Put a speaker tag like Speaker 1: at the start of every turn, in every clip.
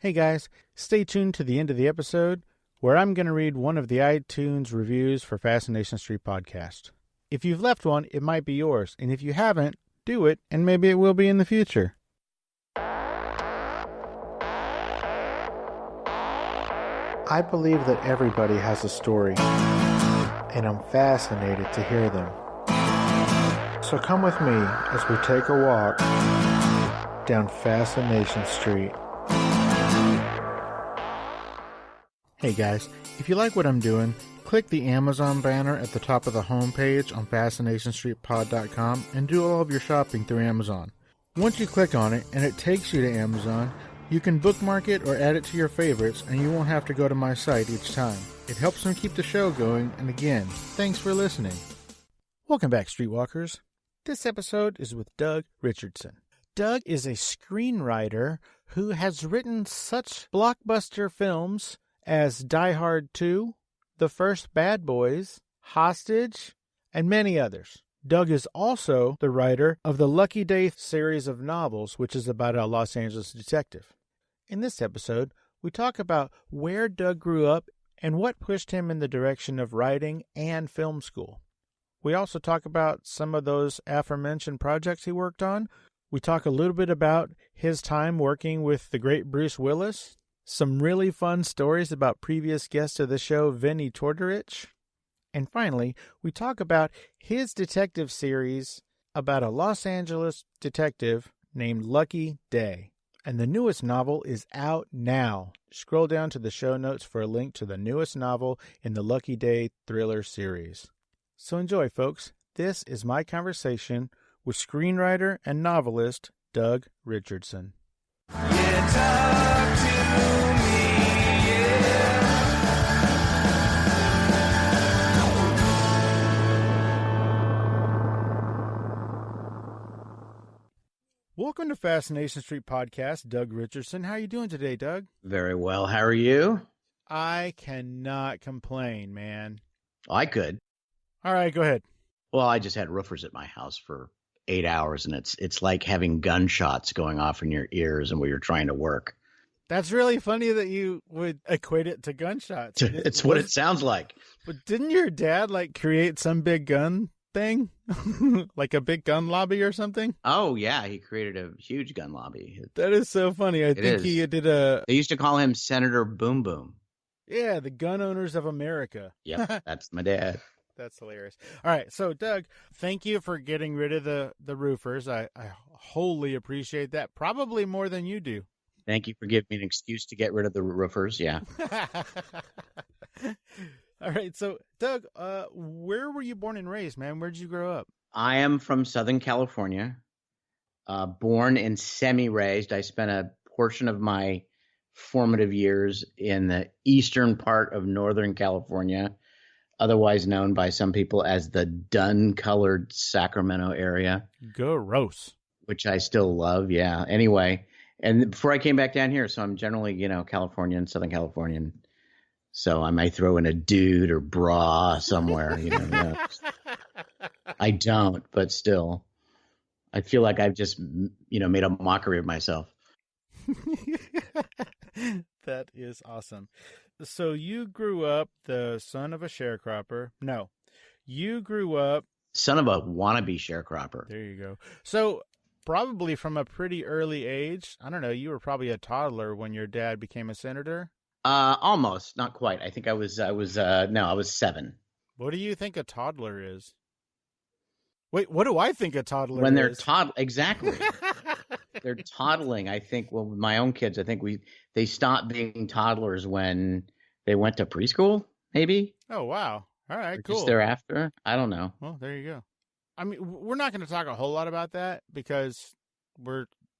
Speaker 1: Hey guys, stay tuned to the end of the episode where I'm going to read one of the iTunes reviews for Fascination Street podcast. If you've left one, it might be yours, and if you haven't, do it, and maybe it will be in the future. I believe that everybody has a story, and I'm fascinated to hear them. So come with me as we take a walk down Fascination Street. Hey guys, if you like what I'm doing, click the Amazon banner at the top of the homepage on FascinationStreetPod.com and do all of your shopping through Amazon. Once you click on it and it takes you to Amazon, you can bookmark it or add it to your favorites and you won't have to go to my site each time. It helps me keep the show going, and again, thanks for listening. Welcome back, Streetwalkers. This episode is with Doug Richardson. Doug is a screenwriter who has written such blockbuster films as Die Hard 2, The First Bad Boys, Hostage, and many others. Doug is also the writer of the Lucky Dey series of novels, which is about a Los Angeles detective. In this episode, we talk about where Doug grew up and what pushed him in the direction of writing and film school. We also talk about some of those aforementioned projects he worked on. We talk a little bit about his time working with the great Bruce Willis, some really fun stories about previous guests of the show, Vinnie Tortorich. And finally, we talk about his detective series about a Los Angeles detective named Lucky Dey. And the newest novel is out now. Scroll down to the show notes for a link to the newest novel in the Lucky Dey thriller series. So enjoy, folks. This is my conversation with screenwriter and novelist Doug Richardson. Yeah, talk to me, yeah. Welcome to Fascination Street Podcast, Doug Richardson. How are you doing today, Doug?
Speaker 2: Very well. How are you?
Speaker 1: I cannot complain, man.
Speaker 2: I could.
Speaker 1: All right, go ahead.
Speaker 2: Well, I just had roofers at my house for 8 hours, and it's like having gunshots going off in your ears and where you're trying to work.
Speaker 1: That's really funny that you would equate it to gunshots.
Speaker 2: It's what it sounds like.
Speaker 1: But didn't your dad create some big gun thing? Like a big gun lobby or something?
Speaker 2: Oh, yeah. He created a huge gun lobby.
Speaker 1: That is so funny. I think he did a...
Speaker 2: They used to call him Senator Boom Boom.
Speaker 1: Yeah, the Gun Owners of America.
Speaker 2: Yep, that's my dad.
Speaker 1: That's hilarious. All right, so Doug, thank you for getting rid of the roofers. I wholly appreciate that, probably more than you do.
Speaker 2: Thank you for giving me an excuse to get rid of the roofers, yeah.
Speaker 1: All right, so Doug, where were you born and raised, man? Where'd you grow up?
Speaker 2: I am from Southern California, born and semi-raised. I spent a portion of my formative years in the eastern part of Northern California, otherwise known by some people as the dun-colored Sacramento area.
Speaker 1: Gross.
Speaker 2: Which I still love, yeah. Anyway, and before I came back down here, so I'm generally, Californian, Southern Californian. So I might throw in a dude or bra somewhere, I don't, but still. I feel like I've just, made a mockery of myself.
Speaker 1: That is awesome. So you grew up the son of a sharecropper. No, you grew up...
Speaker 2: Son of a wannabe sharecropper.
Speaker 1: There you go. So probably from a pretty early age, I don't know, you were probably a toddler when your dad became a senator?
Speaker 2: Almost, not quite. I think I was 7.
Speaker 1: What do you think a toddler is? Wait, what do I think a toddler is?
Speaker 2: When they're exactly. They're toddling. I think, well, with my own kids, I think they stopped being toddlers when they went to preschool, maybe.
Speaker 1: Oh, wow. All right,
Speaker 2: or
Speaker 1: cool.
Speaker 2: Just thereafter. I don't know.
Speaker 1: Well, there you go. I mean, we're not going to talk a whole lot about that because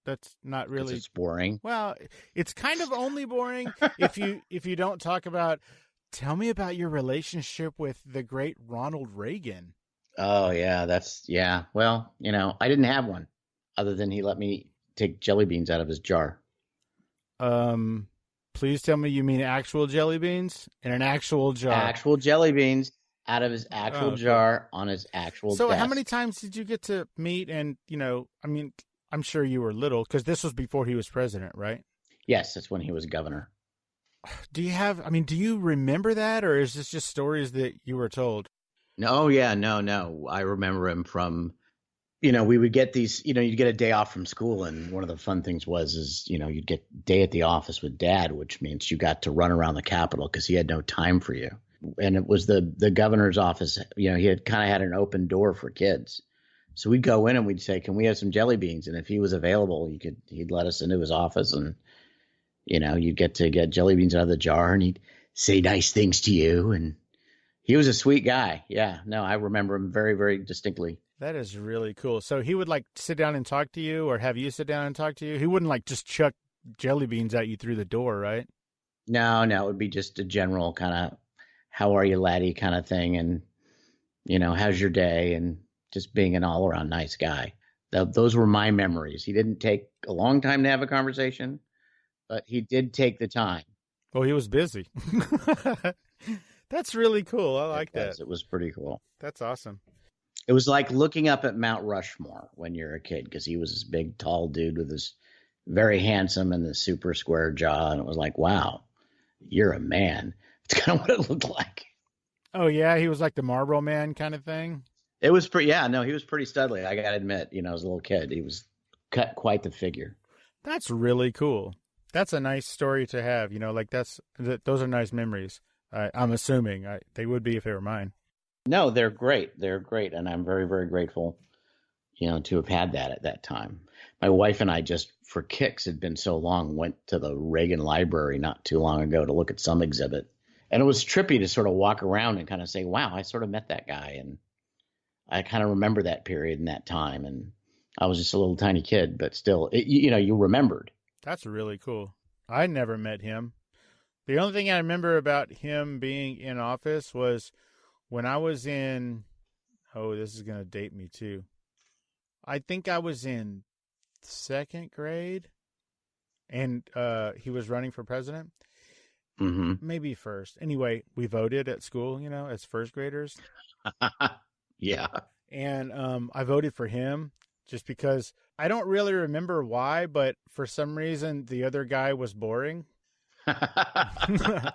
Speaker 1: that's not really...
Speaker 2: It's boring.
Speaker 1: Well, it's kind of only boring if you don't talk about, tell me about your relationship with the great Ronald Reagan.
Speaker 2: Oh, yeah. Well, I didn't have one other than he let me take jelly beans out of his jar.
Speaker 1: Please tell me you mean actual jelly beans in an actual jar.
Speaker 2: Actual jelly beans out of his actual jar on his actual
Speaker 1: So
Speaker 2: desk.
Speaker 1: How many times did you get to meet and, I mean, I'm sure you were little because this was before he was president, right?
Speaker 2: Yes, that's when he was governor.
Speaker 1: Do you remember that, or is this just stories that you were told?
Speaker 2: No, yeah, no. I remember him from, we would get these, you'd get a day off from school. And one of the fun things is, you'd get day at the office with dad, which means you got to run around the Capitol because he had no time for you. And it was the governor's office. He had kind of had an open door for kids. So we'd go in and we'd say, can we have some jelly beans? And if he was available, he'd let us into his office, and, you'd get to get jelly beans out of the jar, and he'd say nice things to you. And he was a sweet guy. Yeah, no, I remember him very, very distinctly.
Speaker 1: That is really cool. So he would like sit down and talk to you, or have you sit down and talk to you? He wouldn't like just chuck jelly beans at you through the door, right?
Speaker 2: No, it would be just a general kind of, how are you, laddie, kind of thing. And, how's your day? And just being an all around nice guy. Those were my memories. He didn't take a long time to have a conversation, but he did take the time.
Speaker 1: Oh, he was busy. That's really cool. I like that.
Speaker 2: It was pretty cool.
Speaker 1: That's awesome.
Speaker 2: It was like looking up at Mount Rushmore when you're a kid, because he was this big, tall dude with this very handsome and the super square jaw. And it was like, wow, you're a man. It's kind of what it looked like.
Speaker 1: Oh, yeah. He was like the Marlboro Man kind of thing.
Speaker 2: It was pretty. Yeah, no, he was pretty studly. I got to admit, as a little kid, he was cut quite the figure.
Speaker 1: That's really cool. That's a nice story to have. Those are nice memories. I'm assuming they would be if they were mine.
Speaker 2: No, they're great. They're great. And I'm very, very grateful, to have had that at that time. My wife and I, just for kicks, had been so long, went to the Reagan Library not too long ago to look at some exhibit. And it was trippy to sort of walk around and kind of say, wow, I sort of met that guy. And I kind of remember that period and that time. And I was just a little tiny kid, but still, you remembered.
Speaker 1: That's really cool. I never met him. The only thing I remember about him being in office was when I was in, this is going to date me too. I think I was in second grade, and he was running for president.
Speaker 2: Mm-hmm.
Speaker 1: Maybe first. Anyway, we voted at school, as first graders.
Speaker 2: Yeah.
Speaker 1: And I voted for him just because I don't really remember why, but for some reason the other guy was boring.
Speaker 2: I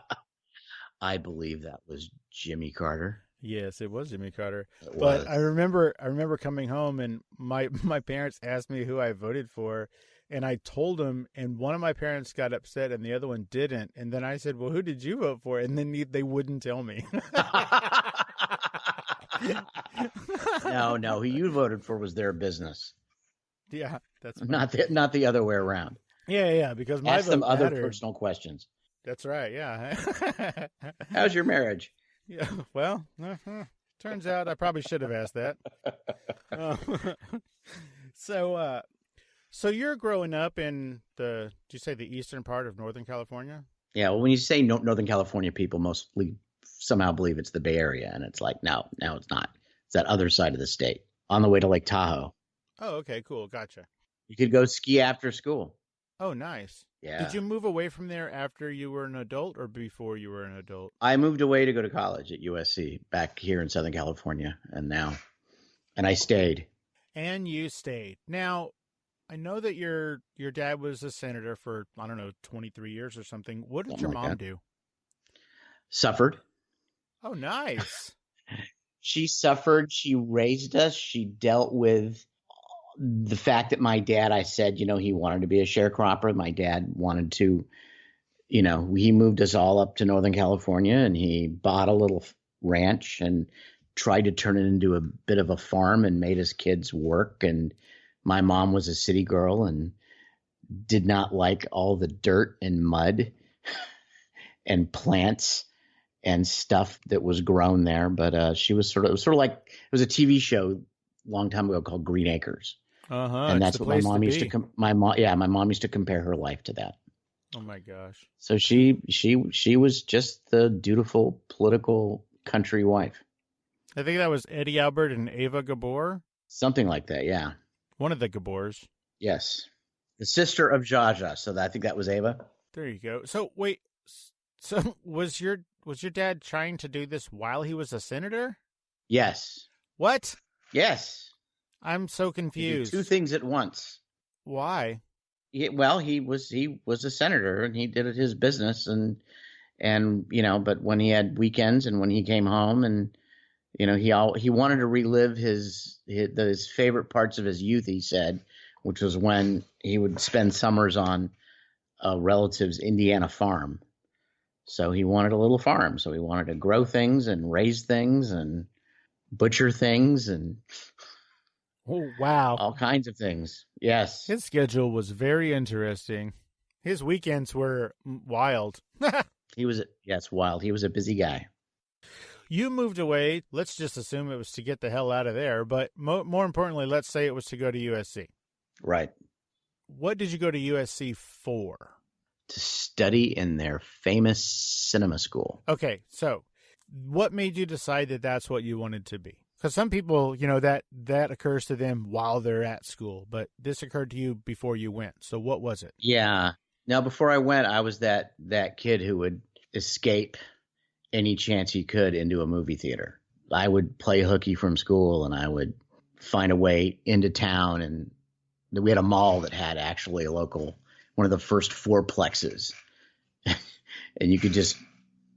Speaker 2: believe that was Jimmy Carter.
Speaker 1: Yes, it was Jimmy Carter.
Speaker 2: It
Speaker 1: but
Speaker 2: was.
Speaker 1: I remember coming home, and my parents asked me who I voted for, and I told them, and one of my parents got upset and the other one didn't. And then I said, well, who did you vote for? And then they wouldn't tell me.
Speaker 2: No, who you voted for was their business.
Speaker 1: Yeah, that's
Speaker 2: not the other way around.
Speaker 1: Yeah, because my
Speaker 2: ask them
Speaker 1: vote
Speaker 2: other
Speaker 1: mattered.
Speaker 2: Personal questions.
Speaker 1: That's right. Yeah.
Speaker 2: How's your marriage?
Speaker 1: Yeah. Well, turns out I probably should have asked that. So you're growing up in did you say the eastern part of Northern California?
Speaker 2: Yeah. Well, when you say Northern California, people mostly somehow believe it's the Bay Area, and it's like, no, it's not. It's that other side of the state, on the way to Lake Tahoe.
Speaker 1: Oh, okay, cool, gotcha.
Speaker 2: You could go ski after school.
Speaker 1: Oh, nice.
Speaker 2: Yeah.
Speaker 1: Did you move away from there after you were an adult or before you were an adult?
Speaker 2: I moved away to go to college at USC back here in Southern California, and I stayed.
Speaker 1: And you stayed. Now, I know that your dad was a senator for, 23 years or something. What did your mom do?
Speaker 2: Suffered.
Speaker 1: Oh, nice.
Speaker 2: She suffered. She raised us. She dealt with the fact that my dad, I said, he wanted to be a sharecropper. My dad wanted to, he moved us all up to Northern California, and he bought a little ranch and tried to turn it into a bit of a farm and made his kids work. And my mom was a city girl and did not like all the dirt and mud and plants and stuff that was grown there. But she was it was like, it was a TV show a long time ago called Green Acres. And that's what my mom used to my mom used to compare her life to that.
Speaker 1: Oh my gosh.
Speaker 2: So she was just the dutiful political country wife.
Speaker 1: I think that was Eddie Albert and Ava Gabor.
Speaker 2: Something like that, yeah.
Speaker 1: One of the Gabors.
Speaker 2: Yes. The sister of Jaja. So I think that was Ava.
Speaker 1: There you go. So wait, so was your dad trying to do this while he was a senator?
Speaker 2: Yes.
Speaker 1: What?
Speaker 2: Yes.
Speaker 1: I'm so confused.
Speaker 2: Two things at once.
Speaker 1: Why?
Speaker 2: he was a senator and he did it his business and but when he had weekends and when he came home and he wanted to relive his favorite parts of his youth, he said, which was when he would spend summers on a relative's Indiana farm. So he wanted a little farm. So he wanted to grow things and raise things and butcher things and
Speaker 1: Oh, wow.
Speaker 2: all kinds of things. Yes.
Speaker 1: His schedule was very interesting. His weekends were wild.
Speaker 2: Yes, wild. He was a busy guy.
Speaker 1: You moved away. Let's just assume it was to get the hell out of there. But more importantly, let's say it was to go to USC.
Speaker 2: Right.
Speaker 1: What did you go to USC for?
Speaker 2: To study in their famous cinema school.
Speaker 1: Okay, so what made you decide that that's what you wanted to be? Because some people, that occurs to them while they're at school, but this occurred to you before you went. So what was it?
Speaker 2: Yeah. Now, before I went, I was that kid who would escape any chance he could into a movie theater. I would play hooky from school and I would find a way into town. And we had a mall that had actually one of the first fourplexes. And you could just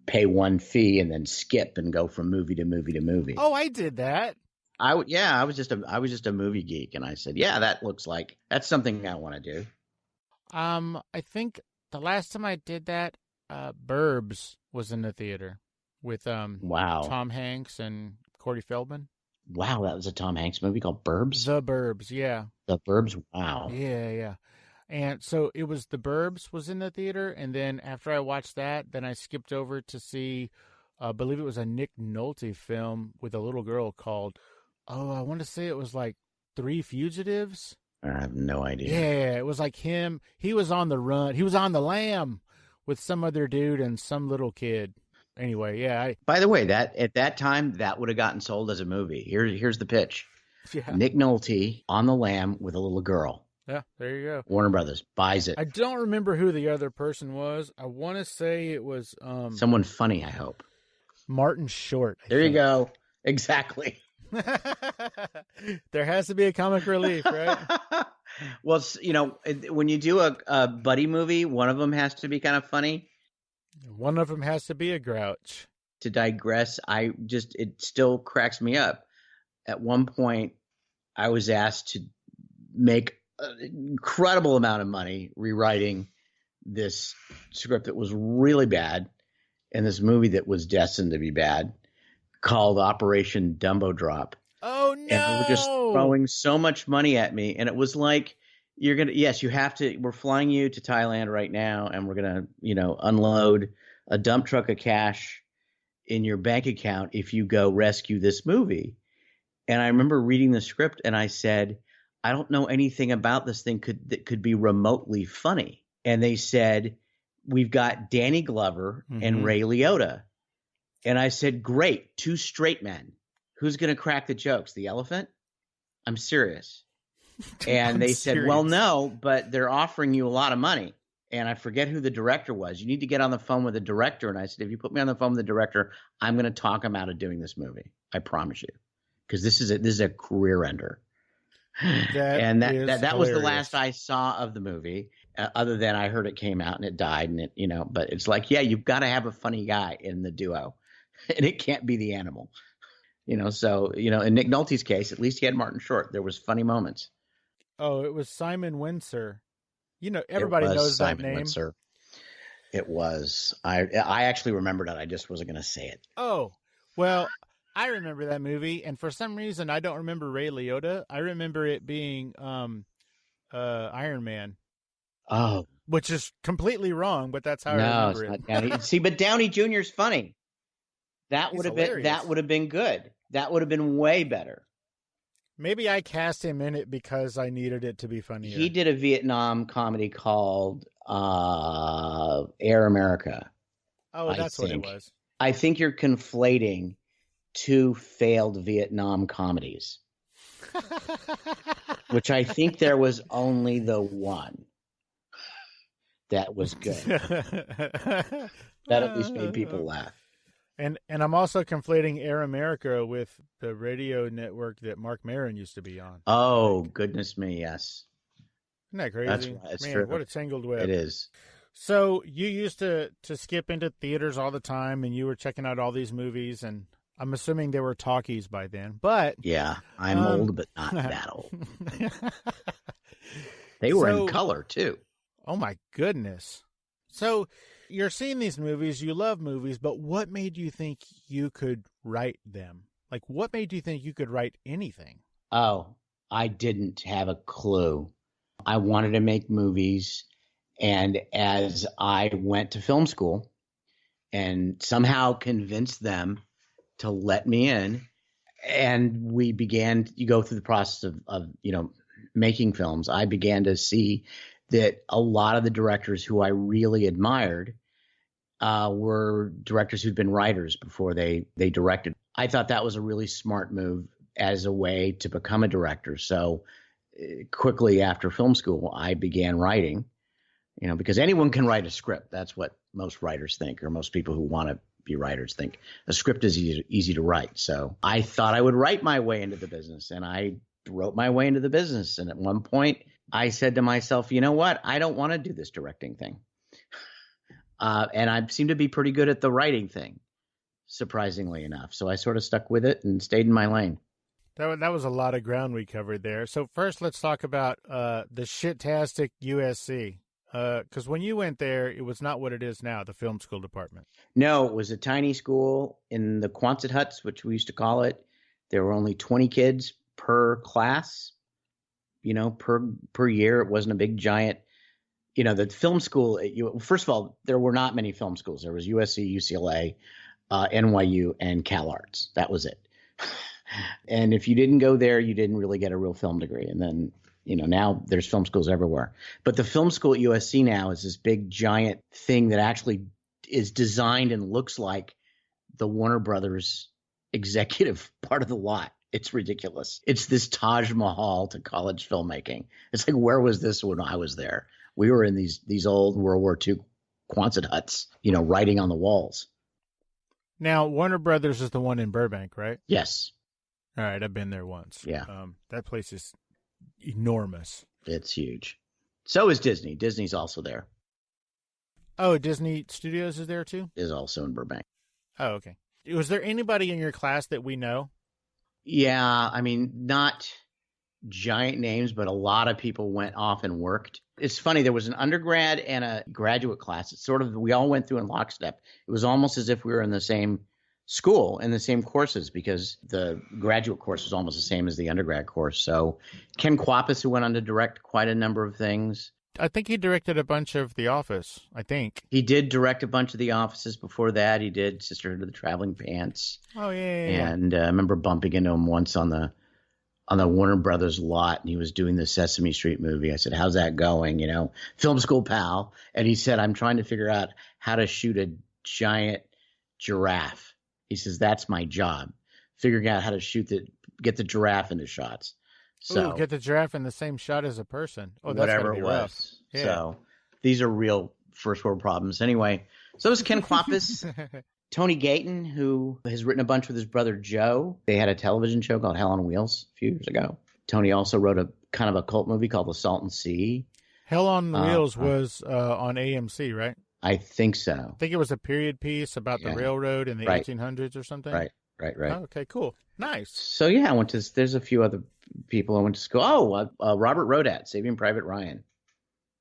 Speaker 2: pay one fee and then skip and go from movie to movie to movie.
Speaker 1: Oh, I did that.
Speaker 2: I was just a movie geek. And I said, yeah, that's something I want to do.
Speaker 1: I think the last time I did that, Burbs was in the theater with
Speaker 2: Wow.
Speaker 1: Tom Hanks and Corey Feldman.
Speaker 2: Wow, that was a Tom Hanks movie called Burbs?
Speaker 1: The Burbs, yeah.
Speaker 2: The Burbs, wow.
Speaker 1: Yeah. And so it was The Burbs was in the theater, and then after I watched that, then I skipped over to see, I believe it was a Nick Nolte film with a little girl called, I want to say it was like Three Fugitives.
Speaker 2: I have no idea.
Speaker 1: Yeah, it was like him. He was on the run. He was on the lam with some other dude and some little kid. Anyway, yeah.
Speaker 2: By the way, at that time, that would have gotten sold as a movie. Here's the pitch.
Speaker 1: Yeah.
Speaker 2: Nick Nolte on the lam with a little girl.
Speaker 1: Yeah, there you go.
Speaker 2: Warner Brothers buys it.
Speaker 1: I don't remember who the other person was. I want to say it was
Speaker 2: someone funny, I hope.
Speaker 1: Martin Short.
Speaker 2: There you go. Exactly.
Speaker 1: There has to be a comic relief, right?
Speaker 2: Well, when you do a buddy movie, one of them has to be kind of funny.
Speaker 1: One of them has to be a grouch.
Speaker 2: To digress, it still cracks me up. At one point, I was asked to make an incredible amount of money rewriting this script that was really bad and this movie that was destined to be bad called Operation Dumbo Drop.
Speaker 1: Oh, no.
Speaker 2: And they were just throwing so much money at me. And it was like, you have to, we're flying you to Thailand right now. And we're going to, unload a dump truck of cash in your bank account if you go rescue this movie. And I remember reading the script and I said, I don't know anything about this thing that could be remotely funny. And they said, we've got Danny Glover and Ray Liotta. And I said, great, 2 straight men. Who's going to crack the jokes? The elephant? I'm serious. And they said, well, no, but they're offering you a lot of money. And I forget who the director was. You need to get on the phone with the director. And I said, if you put me on the phone with the director, I'm going to talk him out of doing this movie. I promise you. Because this is a career ender. That was the last I saw of the movie, other than I heard it came out and it died and but it's like, yeah, you've got to have a funny guy in the duo and it can't be the animal, so, in Nick Nolte's case, at least he had Martin Short. There was funny moments.
Speaker 1: Oh, it was Simon Windsor. Everybody knows that
Speaker 2: Simon
Speaker 1: name.
Speaker 2: Windsor. It was, I actually remembered it. I just wasn't going to say it.
Speaker 1: Oh, well, I remember that movie, and for some reason, I don't remember Ray Liotta. I remember it being Iron Man.
Speaker 2: Oh,
Speaker 1: which is completely wrong, but that's how I remember it.
Speaker 2: Downey. See, but Downey Jr.'s funny. That would have been good. That would have been way better.
Speaker 1: Maybe I cast him in it because I needed it to be funnier.
Speaker 2: He did a Vietnam comedy called Air America.
Speaker 1: Oh, that's what it was.
Speaker 2: I think you're conflating 2 failed Vietnam comedies, which I think there was only the one that was good. That at least made people laugh.
Speaker 1: And I'm also conflating Air America with the radio network that Mark Maron used to be on.
Speaker 2: Oh, goodness me, yes.
Speaker 1: Isn't that
Speaker 2: That's
Speaker 1: crazy?
Speaker 2: right. It's
Speaker 1: Man,
Speaker 2: true.
Speaker 1: what a tangled web.
Speaker 2: It is.
Speaker 1: So you used to skip into theaters all the time, and you were checking out all these movies, and I'm assuming there were talkies by then. But
Speaker 2: Yeah, I'm old, but not that old. They were in color, too.
Speaker 1: Oh, my goodness. So you're seeing these movies, you love movies, but what made you think you could write them? Like, what made you think you could write anything?
Speaker 2: Oh, I didn't have a clue. I wanted to make movies. And as I went to film school and somehow convinced them to let me in, and we began, you go through the process of making films, I began to see that a lot of the directors who I really admired were directors who'd been writers before they directed. I thought that was a really smart move as a way to become a director. So quickly after film school, I began writing, because anyone can write a script. That's what most writers think, or most people who want to be writers think. A script is easy to write. So I thought I would write my way into the business, and I wrote my way into the business. And at one point I said to myself, you know what? I don't want to do this directing thing. And I seem to be pretty good at the writing thing, surprisingly enough. So I sort of stuck with it and stayed in my lane.
Speaker 1: That was a lot of ground we covered there. So first, let's talk about the shit-tastic USC. Because when you went there, it was not what it is now, the film school department.
Speaker 2: No, it was a tiny school in the Quonset huts, which we used to call it. There were only 20 kids per class, per year. It wasn't a big giant. The film school, first of all, there were not many film schools. There was USC, UCLA, NYU, and CalArts. That was it. And if you didn't go there, you didn't really get a real film degree. And then, now there's film schools everywhere. But the film school at USC now is this big giant thing that actually is designed and looks like the Warner Brothers executive part of the lot. It's ridiculous. It's this Taj Mahal to college filmmaking. It's like, where was this when I was there? We were in these old World War II Quonset huts, writing on the walls.
Speaker 1: Now, Warner Brothers is the one in Burbank, right?
Speaker 2: Yes.
Speaker 1: All right, I've been there once.
Speaker 2: Yeah.
Speaker 1: That place is enormous.
Speaker 2: It's huge. So is Disney. Disney's also there.
Speaker 1: Oh, Disney Studios is there too?
Speaker 2: Is also in Burbank.
Speaker 1: Oh, okay. Was there anybody in your class that we know?
Speaker 2: Yeah, I mean, not giant names, but a lot of people went off and worked. It's funny, there was an undergrad and a graduate class. It's sort of, we all went through in lockstep. It was almost as if we were in the same school and the same courses, because the graduate course was almost the same as the undergrad course. So Ken Kwapis, who went on to direct quite a number of things.
Speaker 1: I think he directed a bunch of The Office, I think.
Speaker 2: He did direct a bunch of The Offices before that. He did Sisterhood of the Traveling Pants.
Speaker 1: Oh, yeah.
Speaker 2: And I remember bumping into him once on the Warner Brothers lot, and he was doing the Sesame Street movie. I said, how's that going? Film school pal. And he said, I'm trying to figure out how to shoot a giant giraffe. He says, that's my job, figuring out how to get the giraffe into shots. So
Speaker 1: get the giraffe in the same shot as a person. Oh, that's
Speaker 2: whatever
Speaker 1: gotta be
Speaker 2: it was.
Speaker 1: rough. Yeah.
Speaker 2: So these are real first world problems. Anyway, so it was Ken Kwapis. Tony Gayton, who has written a bunch with his brother Joe. They had a television show called Hell on Wheels a few years ago. Tony also wrote a kind of a cult movie called The Salton Sea.
Speaker 1: Hell on Wheels was on AMC, right?
Speaker 2: I think so.
Speaker 1: I think it was a period piece about the railroad in the 1800s or something.
Speaker 2: Right.
Speaker 1: Oh, okay, cool. Nice.
Speaker 2: So, yeah, there's a few other people I went to school. Oh, Robert Rodat, Saving Private Ryan.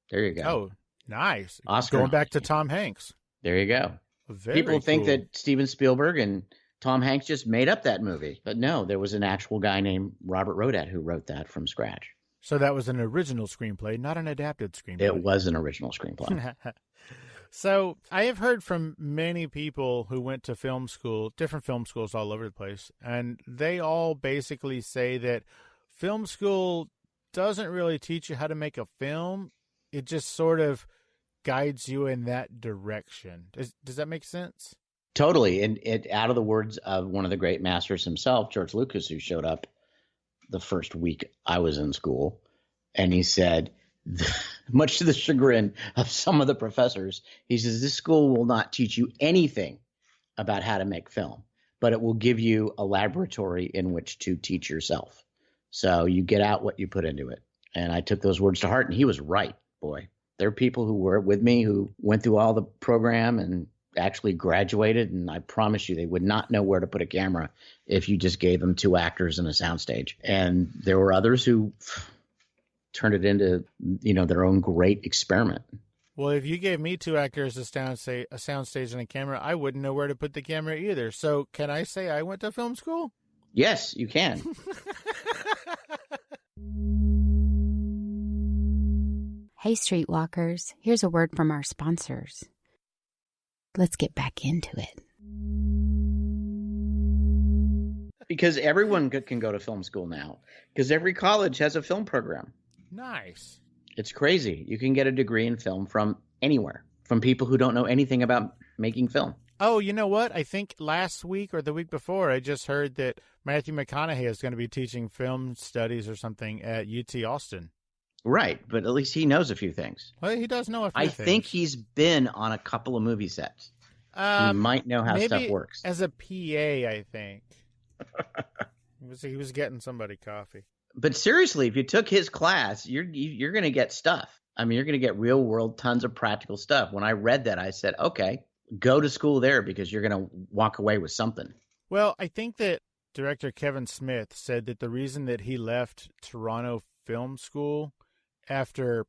Speaker 2: There you go.
Speaker 1: Oh, nice.
Speaker 2: Oscar
Speaker 1: Going back to Tom Hanks.
Speaker 2: There you go.
Speaker 1: Very
Speaker 2: People think
Speaker 1: cool.
Speaker 2: that Steven Spielberg and Tom Hanks just made up that movie. But no, there was an actual guy named Robert Rodat who wrote that from scratch.
Speaker 1: So that was an original screenplay, not an adapted screenplay.
Speaker 2: It was an original screenplay.
Speaker 1: So I have heard from many people who went to film school, different film schools all over the place, and they all basically say that film school doesn't really teach you how to make a film. It just sort of guides you in that direction. Does that make sense?
Speaker 2: Totally. And out of the words of one of the great masters himself, George Lucas, who showed up the first week I was in school, and he said, much to the chagrin of some of the professors, he says, this school will not teach you anything about how to make film, but it will give you a laboratory in which to teach yourself. So you get out what you put into it. And I took those words to heart, and he was right, boy. There are people who were with me who went through all the program and actually graduated, and I promise you they would not know where to put a camera if you just gave them 2 actors and a soundstage. And there were others who turned it into, their own great experiment.
Speaker 1: Well, if you gave me 2 actors, a soundstage, and a camera, I wouldn't know where to put the camera either. So can I say I went to film school?
Speaker 2: Yes, you can.
Speaker 3: Hey, Streetwalkers, here's a word from our sponsors. Let's get back into it.
Speaker 2: Because everyone can go to film school now, because every college has a film program.
Speaker 1: Nice.
Speaker 2: It's crazy. You can get a degree in film from anywhere, from people who don't know anything about making film.
Speaker 1: Oh, you know what? I think last week or the week before, I just heard that Matthew McConaughey is going to be teaching film studies or something at UT Austin.
Speaker 2: Right, but at least he knows a few things.
Speaker 1: Well, he does know a few things.
Speaker 2: I think he's been on a couple of movie sets. He might know how stuff works.
Speaker 1: As a PA, I think. He was getting somebody coffee.
Speaker 2: But seriously, if you took his class, you're going to get stuff. I mean, you're going to get real world, tons of practical stuff. When I read that, I said, okay, go to school there because you're going to walk away with something.
Speaker 1: Well, I think that director Kevin Smith said that the reason that he left Toronto Film School after,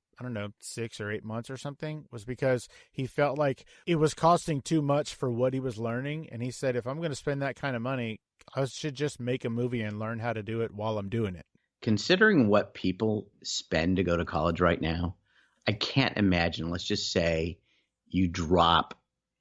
Speaker 1: 6 or 8 months or something was because he felt like it was costing too much for what he was learning. And he said, if I'm going to spend that kind of money, I should just make a movie and learn how to do it while I'm doing it.
Speaker 2: Considering what people spend to go to college right now, I can't imagine. Let's just say you drop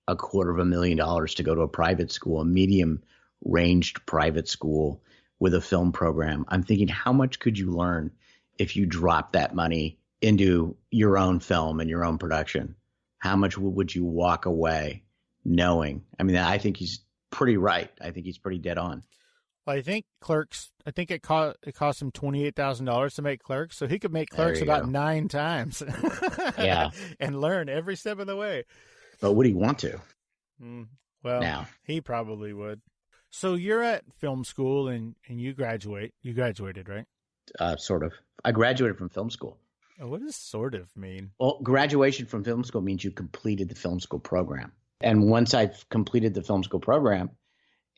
Speaker 2: $250,000 to go to a private school, a medium ranged private school with a film program. I'm thinking, how much could you learn if you drop that money into your own film and your own production? How much would you walk away knowing? I mean, I think he's pretty right. I think he's pretty dead on.
Speaker 1: Well, I think Clerks, it cost him $28,000 to make Clerks, so he could make Clerks about 9 times.
Speaker 2: Yeah.
Speaker 1: And learn every step of the way.
Speaker 2: But would he want to?
Speaker 1: Well,
Speaker 2: now
Speaker 1: he probably would. So you're at film school and you graduate. You graduated, right?
Speaker 2: Sort of. I graduated from film school.
Speaker 1: What does sort of mean?
Speaker 2: Well, graduation from film school means you completed the film school program. And once I've completed the film school program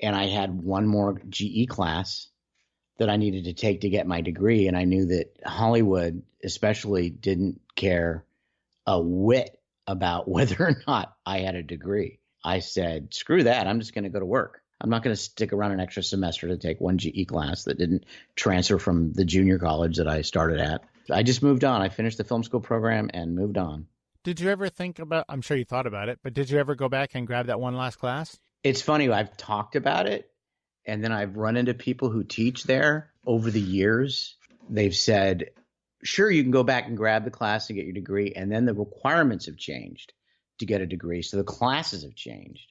Speaker 2: and I had one more GE class that I needed to take to get my degree, and I knew that Hollywood especially didn't care a whit about whether or not I had a degree, I said, screw that. I'm just going to go to work. I'm not going to stick around an extra semester to take one GE class that didn't transfer from the junior college that I started at. I just moved on. I finished the film school program and moved on.
Speaker 1: Did you ever think about, I'm sure you thought about it, but did you ever go back and grab that one last class?
Speaker 2: It's funny. I've talked about it, and then I've run into people who teach there over the years. They've said, sure, you can go back and grab the class and get your degree. And then the requirements have changed to get a degree. So the classes have changed.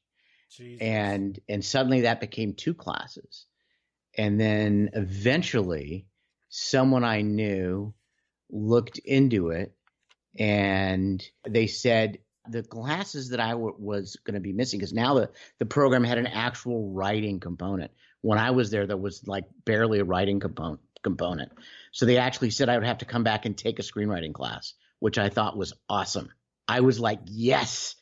Speaker 2: Jesus. And suddenly that became 2 classes. And then eventually someone I knew looked into it and they said the classes that I was going to be missing, because now the program had an actual writing component. When I was there was like barely a writing component. So they actually said I would have to come back and take a screenwriting class, which I thought was awesome. I was like, yes,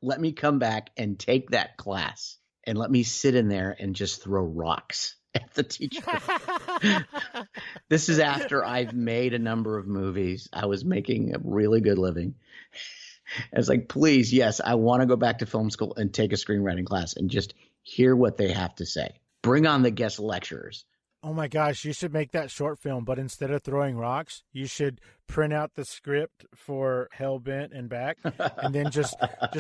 Speaker 2: let me come back and take that class and let me sit in there and just throw rocks at the teacher. This is after I've made a number of movies. I was making a really good living. I was like, please, yes, I want to go back to film school and take a screenwriting class and just hear what they have to say. Bring on the guest lecturers.
Speaker 1: Oh my gosh, you should make that short film, but instead of throwing rocks, you should print out the script for Hellbent and back, and then just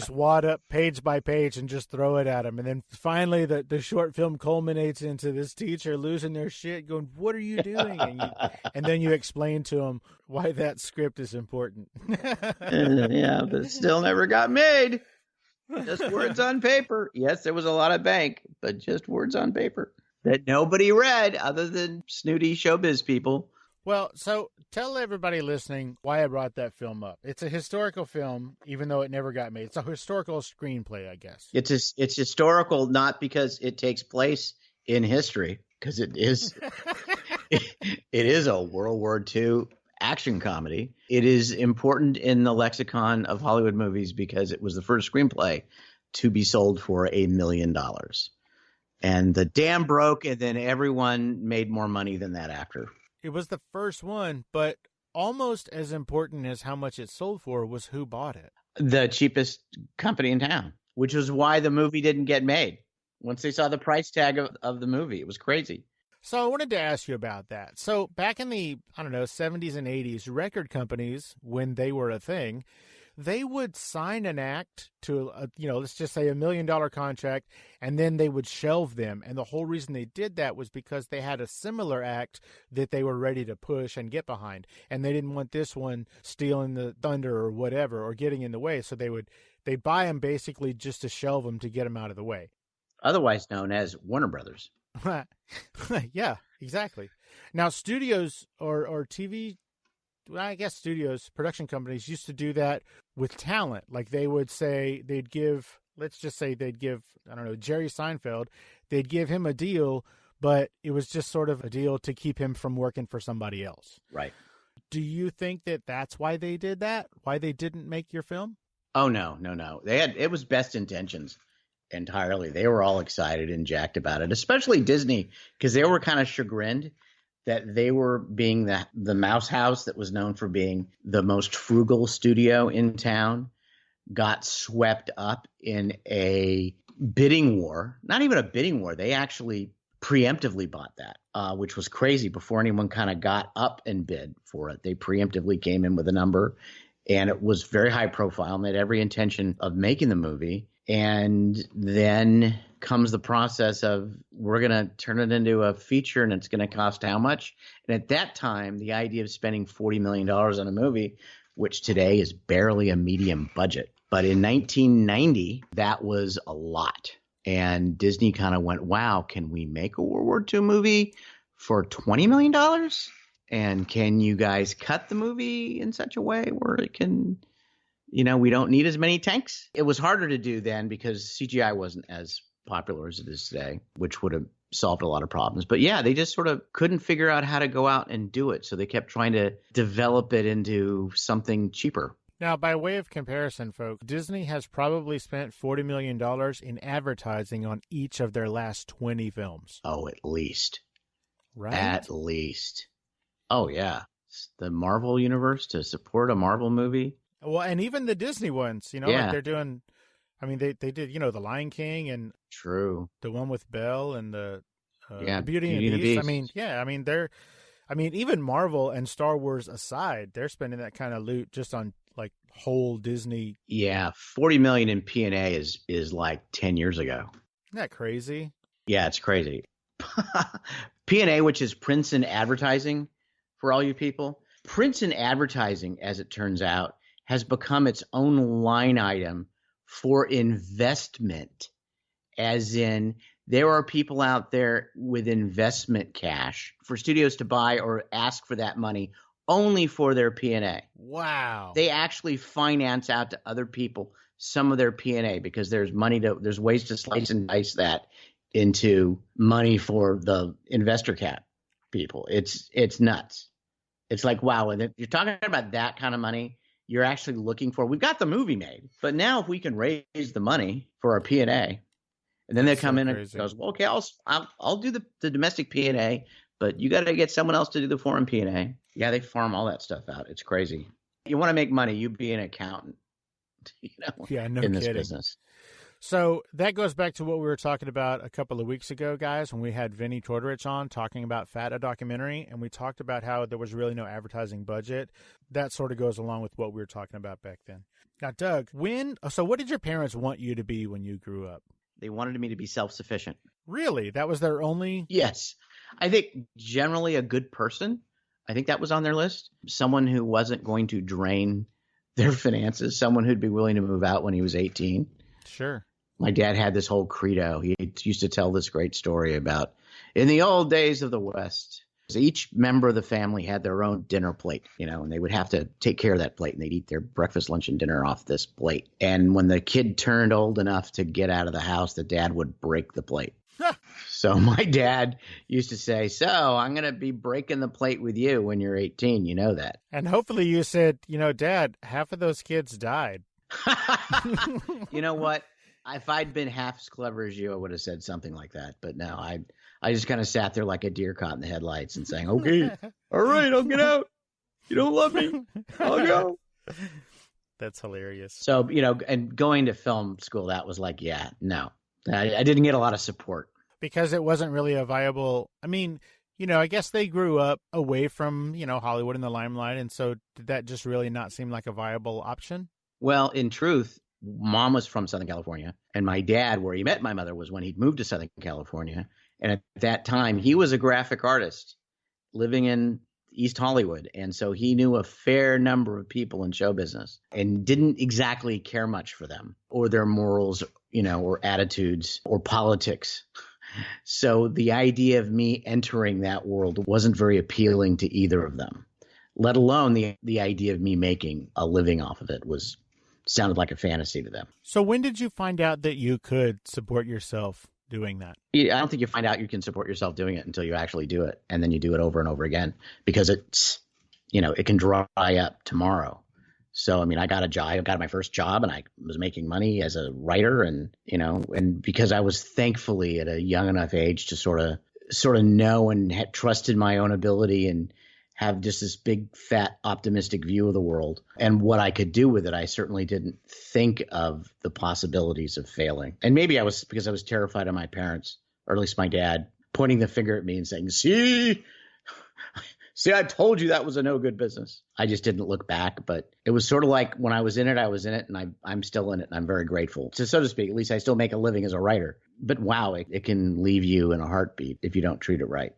Speaker 1: wad up page by page and just throw it at them. And then finally the short film culminates into this teacher losing their shit going, what are you doing? And then you explain to them why that script is important.
Speaker 2: Yeah, but it still never got made. Just words on paper. Yes, there was a lot of bank, but just words on paper that nobody read other than snooty showbiz people.
Speaker 1: Well, so tell everybody listening why I brought that film up. It's a historical film, even though it never got made. It's a historical screenplay, I guess.
Speaker 2: It's historical not because it takes place in history, because it is. It is a World War II action comedy. It is important in the lexicon of Hollywood movies because it was the first screenplay to be sold for $1 million. And the dam broke, and then everyone made more money than that after.
Speaker 1: It was the first one, but almost as important as how much it sold for was who bought it.
Speaker 2: The cheapest company in town, which was why the movie didn't get made. Once they saw the price tag of the movie, it was crazy.
Speaker 1: So I wanted to ask you about that. So back in the, 70s and 80s, record companies, when they were a thing, they would sign an act to, let's just say $1 million contract, and then they would shelve them. And the whole reason they did that was because they had a similar act that they were ready to push and get behind. And they didn't want this one stealing the thunder or whatever, or getting in the way. So they'd buy them basically just to shelve them to get them out of the way.
Speaker 2: Otherwise known as Warner Brothers.
Speaker 1: Yeah, exactly. Now, studios or TV, I guess studios, production companies used to do that with talent. Like they would say they'd give, let's just say they'd give, Jerry Seinfeld, they'd give him a deal, but it was just sort of a deal to keep him from working for somebody else.
Speaker 2: Right.
Speaker 1: Do you think that that's why they did that? Why they didn't make your film?
Speaker 2: Oh, no. It was best intentions. Entirely. They were all excited and jacked about it, especially Disney, because they were kind of chagrined that they were being the mouse house that was known for being the most frugal studio in town, got swept up in a bidding war. Not even a bidding war. They actually preemptively bought that, which was crazy. Before anyone kind of got up and bid for it, they preemptively came in with a number, and it was very high profile and they had every intention of making the movie. And then comes the process of, we're going to turn it into a feature and it's going to cost how much? And at that time, the idea of spending $40 million on a movie, which today is barely a medium budget. But in 1990, that was a lot. And Disney kind of went, wow, can we make a World War II movie for $20 million? And can you guys cut the movie in such a way where it can... we don't need as many tanks. It was harder to do then because CGI wasn't as popular as it is today, which would have solved a lot of problems. But yeah, they just sort of couldn't figure out how to go out and do it. So they kept trying to develop it into something cheaper.
Speaker 1: Now, by way of comparison, folks, Disney has probably spent $40 million in advertising on each of their last 20 films.
Speaker 2: Oh, at least.
Speaker 1: Right?
Speaker 2: At least. Oh, yeah. The Marvel universe to support a Marvel movie.
Speaker 1: Well, and even the Disney ones,
Speaker 2: Yeah.
Speaker 1: like they're doing, they did, The Lion King and
Speaker 2: True.
Speaker 1: the one with Belle and the
Speaker 2: Yeah,
Speaker 1: Beauty and the Beast. Even Marvel and Star Wars aside, they're spending that kind of loot just on like whole Disney.
Speaker 2: Yeah, $40 million in P&A is like 10 years ago.
Speaker 1: Isn't that crazy?
Speaker 2: Yeah, it's crazy. P&A, which is prints and advertising for all you people. Prints and advertising, as it turns out, has become its own line item for investment, as in there are people out there with investment cash for studios to buy or ask for that money only for their P&A.
Speaker 1: Wow.
Speaker 2: They actually finance out to other people some of their P&A because there's ways to slice and dice that into money for the investor cap people. It's nuts. It's like, wow, and if you're talking about that kind of money, you're actually looking for, we've got the movie made, but now if we can raise the money for our P&A, and then they come in and goes, well, okay, I'll do the domestic P&A, but you got to get someone else to do the foreign P&A. Yeah, they farm all that stuff out. It's crazy. You want to make money, you be an accountant,
Speaker 1: yeah, no
Speaker 2: in this
Speaker 1: kidding.
Speaker 2: business.
Speaker 1: So that goes back to what we were talking about a couple of weeks ago, guys, when we had Vinnie Tortorich on talking about Fat, a documentary, and we talked about how there was really no advertising budget. That sort of goes along with what we were talking about back then. Now, Doug, what did your parents want you to be when you grew up?
Speaker 2: They wanted me to be self-sufficient.
Speaker 1: Really? That was their only?
Speaker 2: Yes. I think generally a good person. I think that was on their list. Someone who wasn't going to drain their finances, someone who'd be willing to move out when he was 18.
Speaker 1: Sure.
Speaker 2: My dad had this whole credo. He used to tell this great story about in the old days of the West, each member of the family had their own dinner plate, and they would have to take care of that plate, and they'd eat their breakfast, lunch, and dinner off this plate. And when the kid turned old enough to get out of the house, the dad would break the plate. So my dad used to say, so I'm going to be breaking the plate with you when you're 18. You know that.
Speaker 1: And hopefully you said, Dad, half of those kids died.
Speaker 2: You know what? If I'd been half as clever as you, I would have said something like that. But no, I just kind of sat there like a deer caught in the headlights and saying, okay, all right, I'll get out. You don't love me. I'll go.
Speaker 1: That's hilarious.
Speaker 2: So, and going to film school, that was like, yeah, no. I didn't get a lot of support.
Speaker 1: Because it wasn't really a viable, I guess they grew up away from, Hollywood in the limelight. And so did that just really not seem like a viable option?
Speaker 2: Well, in truth, Mom was from Southern California. And my dad, where he met my mother, was when he'd moved to Southern California. And at that time, he was a graphic artist living in East Hollywood. And so he knew a fair number of people in show business and didn't exactly care much for them or their morals, or attitudes or politics. So the idea of me entering that world wasn't very appealing to either of them, let alone the idea of me making a living off of it sounded like a fantasy to them.
Speaker 1: So when did you find out that you could support yourself doing that?
Speaker 2: I don't think you find out you can support yourself doing it until you actually do it. And then you do it over and over again because it's, it can dry up tomorrow. So, I got a job, I got my first job and I was making money as a writer and because I was thankfully at a young enough age to sort of know and had trusted my own ability and have just this big, fat, optimistic view of the world and what I could do with it. I certainly didn't think of the possibilities of failing. And maybe because I was terrified of my parents, or at least my dad, pointing the finger at me and saying, see, I told you that was a no good business. I just didn't look back, but it was sort of like when I was in it, and I'm still in it and I'm very grateful. So to speak, at least I still make a living as a writer, but wow, it can leave you in a heartbeat if you don't treat it right.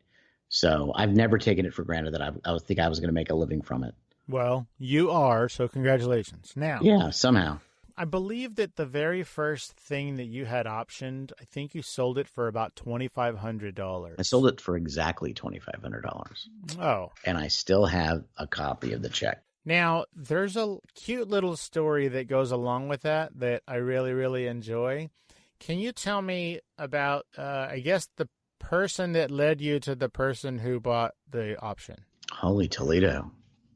Speaker 2: So I've never taken it for granted that I think I was going to make a living from it.
Speaker 1: Well, you are, so congratulations. Now,
Speaker 2: yeah, somehow.
Speaker 1: I believe that the very first thing that you had optioned, I think you sold it for about $2,500.
Speaker 2: I sold it for exactly $2,500.
Speaker 1: Oh.
Speaker 2: And I still have a copy of the check.
Speaker 1: Now, there's a cute little story that goes along with that I really, really enjoy. Can you tell me about, the person that led you to the person who bought the option?
Speaker 2: Holy Toledo.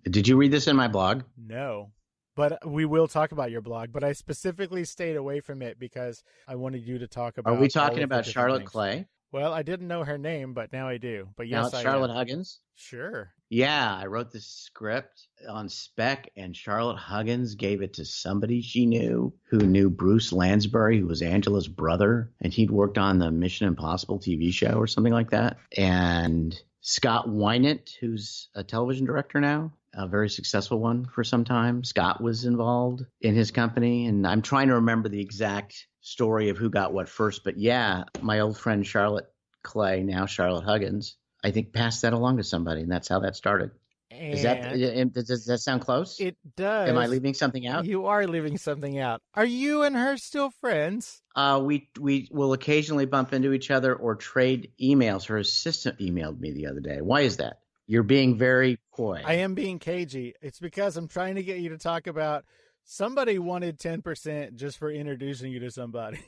Speaker 2: Did you read this in my blog?
Speaker 1: No. But we will talk about your blog. But I specifically stayed away from it because I wanted you to talk about.
Speaker 2: Are we talking about Charlotte
Speaker 1: things.
Speaker 2: Clay?
Speaker 1: Well, I didn't know her name, but now I do. But yes,
Speaker 2: now it's Charlotte Huggins?
Speaker 1: Sure.
Speaker 2: Yeah, I wrote the script on spec, and Charlotte Huggins gave it to somebody she knew who knew Bruce Lansbury, who was Angela's brother, and he'd worked on the Mission Impossible TV show or something like that. And Scott Wynant, who's a television director now, a very successful one for some time. Scott was involved in his company, and I'm trying to remember the exact story of who got what first. But yeah, my old friend Charlotte Clay, now Charlotte Huggins, I think passed that along to somebody, and that's how that started. Does that sound close?
Speaker 1: It does.
Speaker 2: Am I leaving something out?
Speaker 1: You are leaving something out. Are you and her still friends?
Speaker 2: We will occasionally bump into each other or trade emails. Her assistant emailed me the other day. Why is that? You're being very coy.
Speaker 1: I am being cagey. It's because I'm trying to get you to talk about somebody wanted 10% just for introducing you to somebody.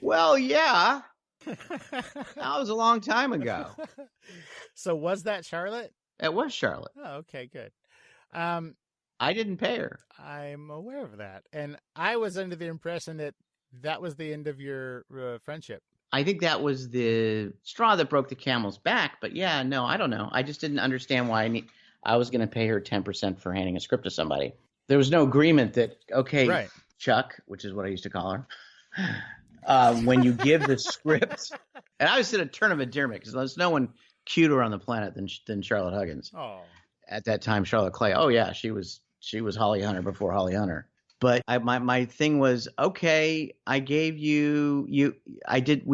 Speaker 2: Well, yeah. That was a long time ago.
Speaker 1: So was that Charlotte?
Speaker 2: It was Charlotte.
Speaker 1: Oh, okay, good.
Speaker 2: I didn't pay her.
Speaker 1: I'm aware of that. And I was under the impression that was the end of your friendship.
Speaker 2: I think that was the straw that broke the camel's back. But yeah, no, I don't know. I just didn't understand why I was going to pay her 10% for handing a script to somebody. There was no agreement that, okay, right. Chuck, which is what I used to call her, when you give the script. And I was in a term of endearment because there's no one cuter on the planet than Charlotte Huggins.
Speaker 1: Oh. At
Speaker 2: that time, Charlotte Clay. Oh, yeah, she was Holly Hunter before Holly Hunter. But my thing was, okay, I gave we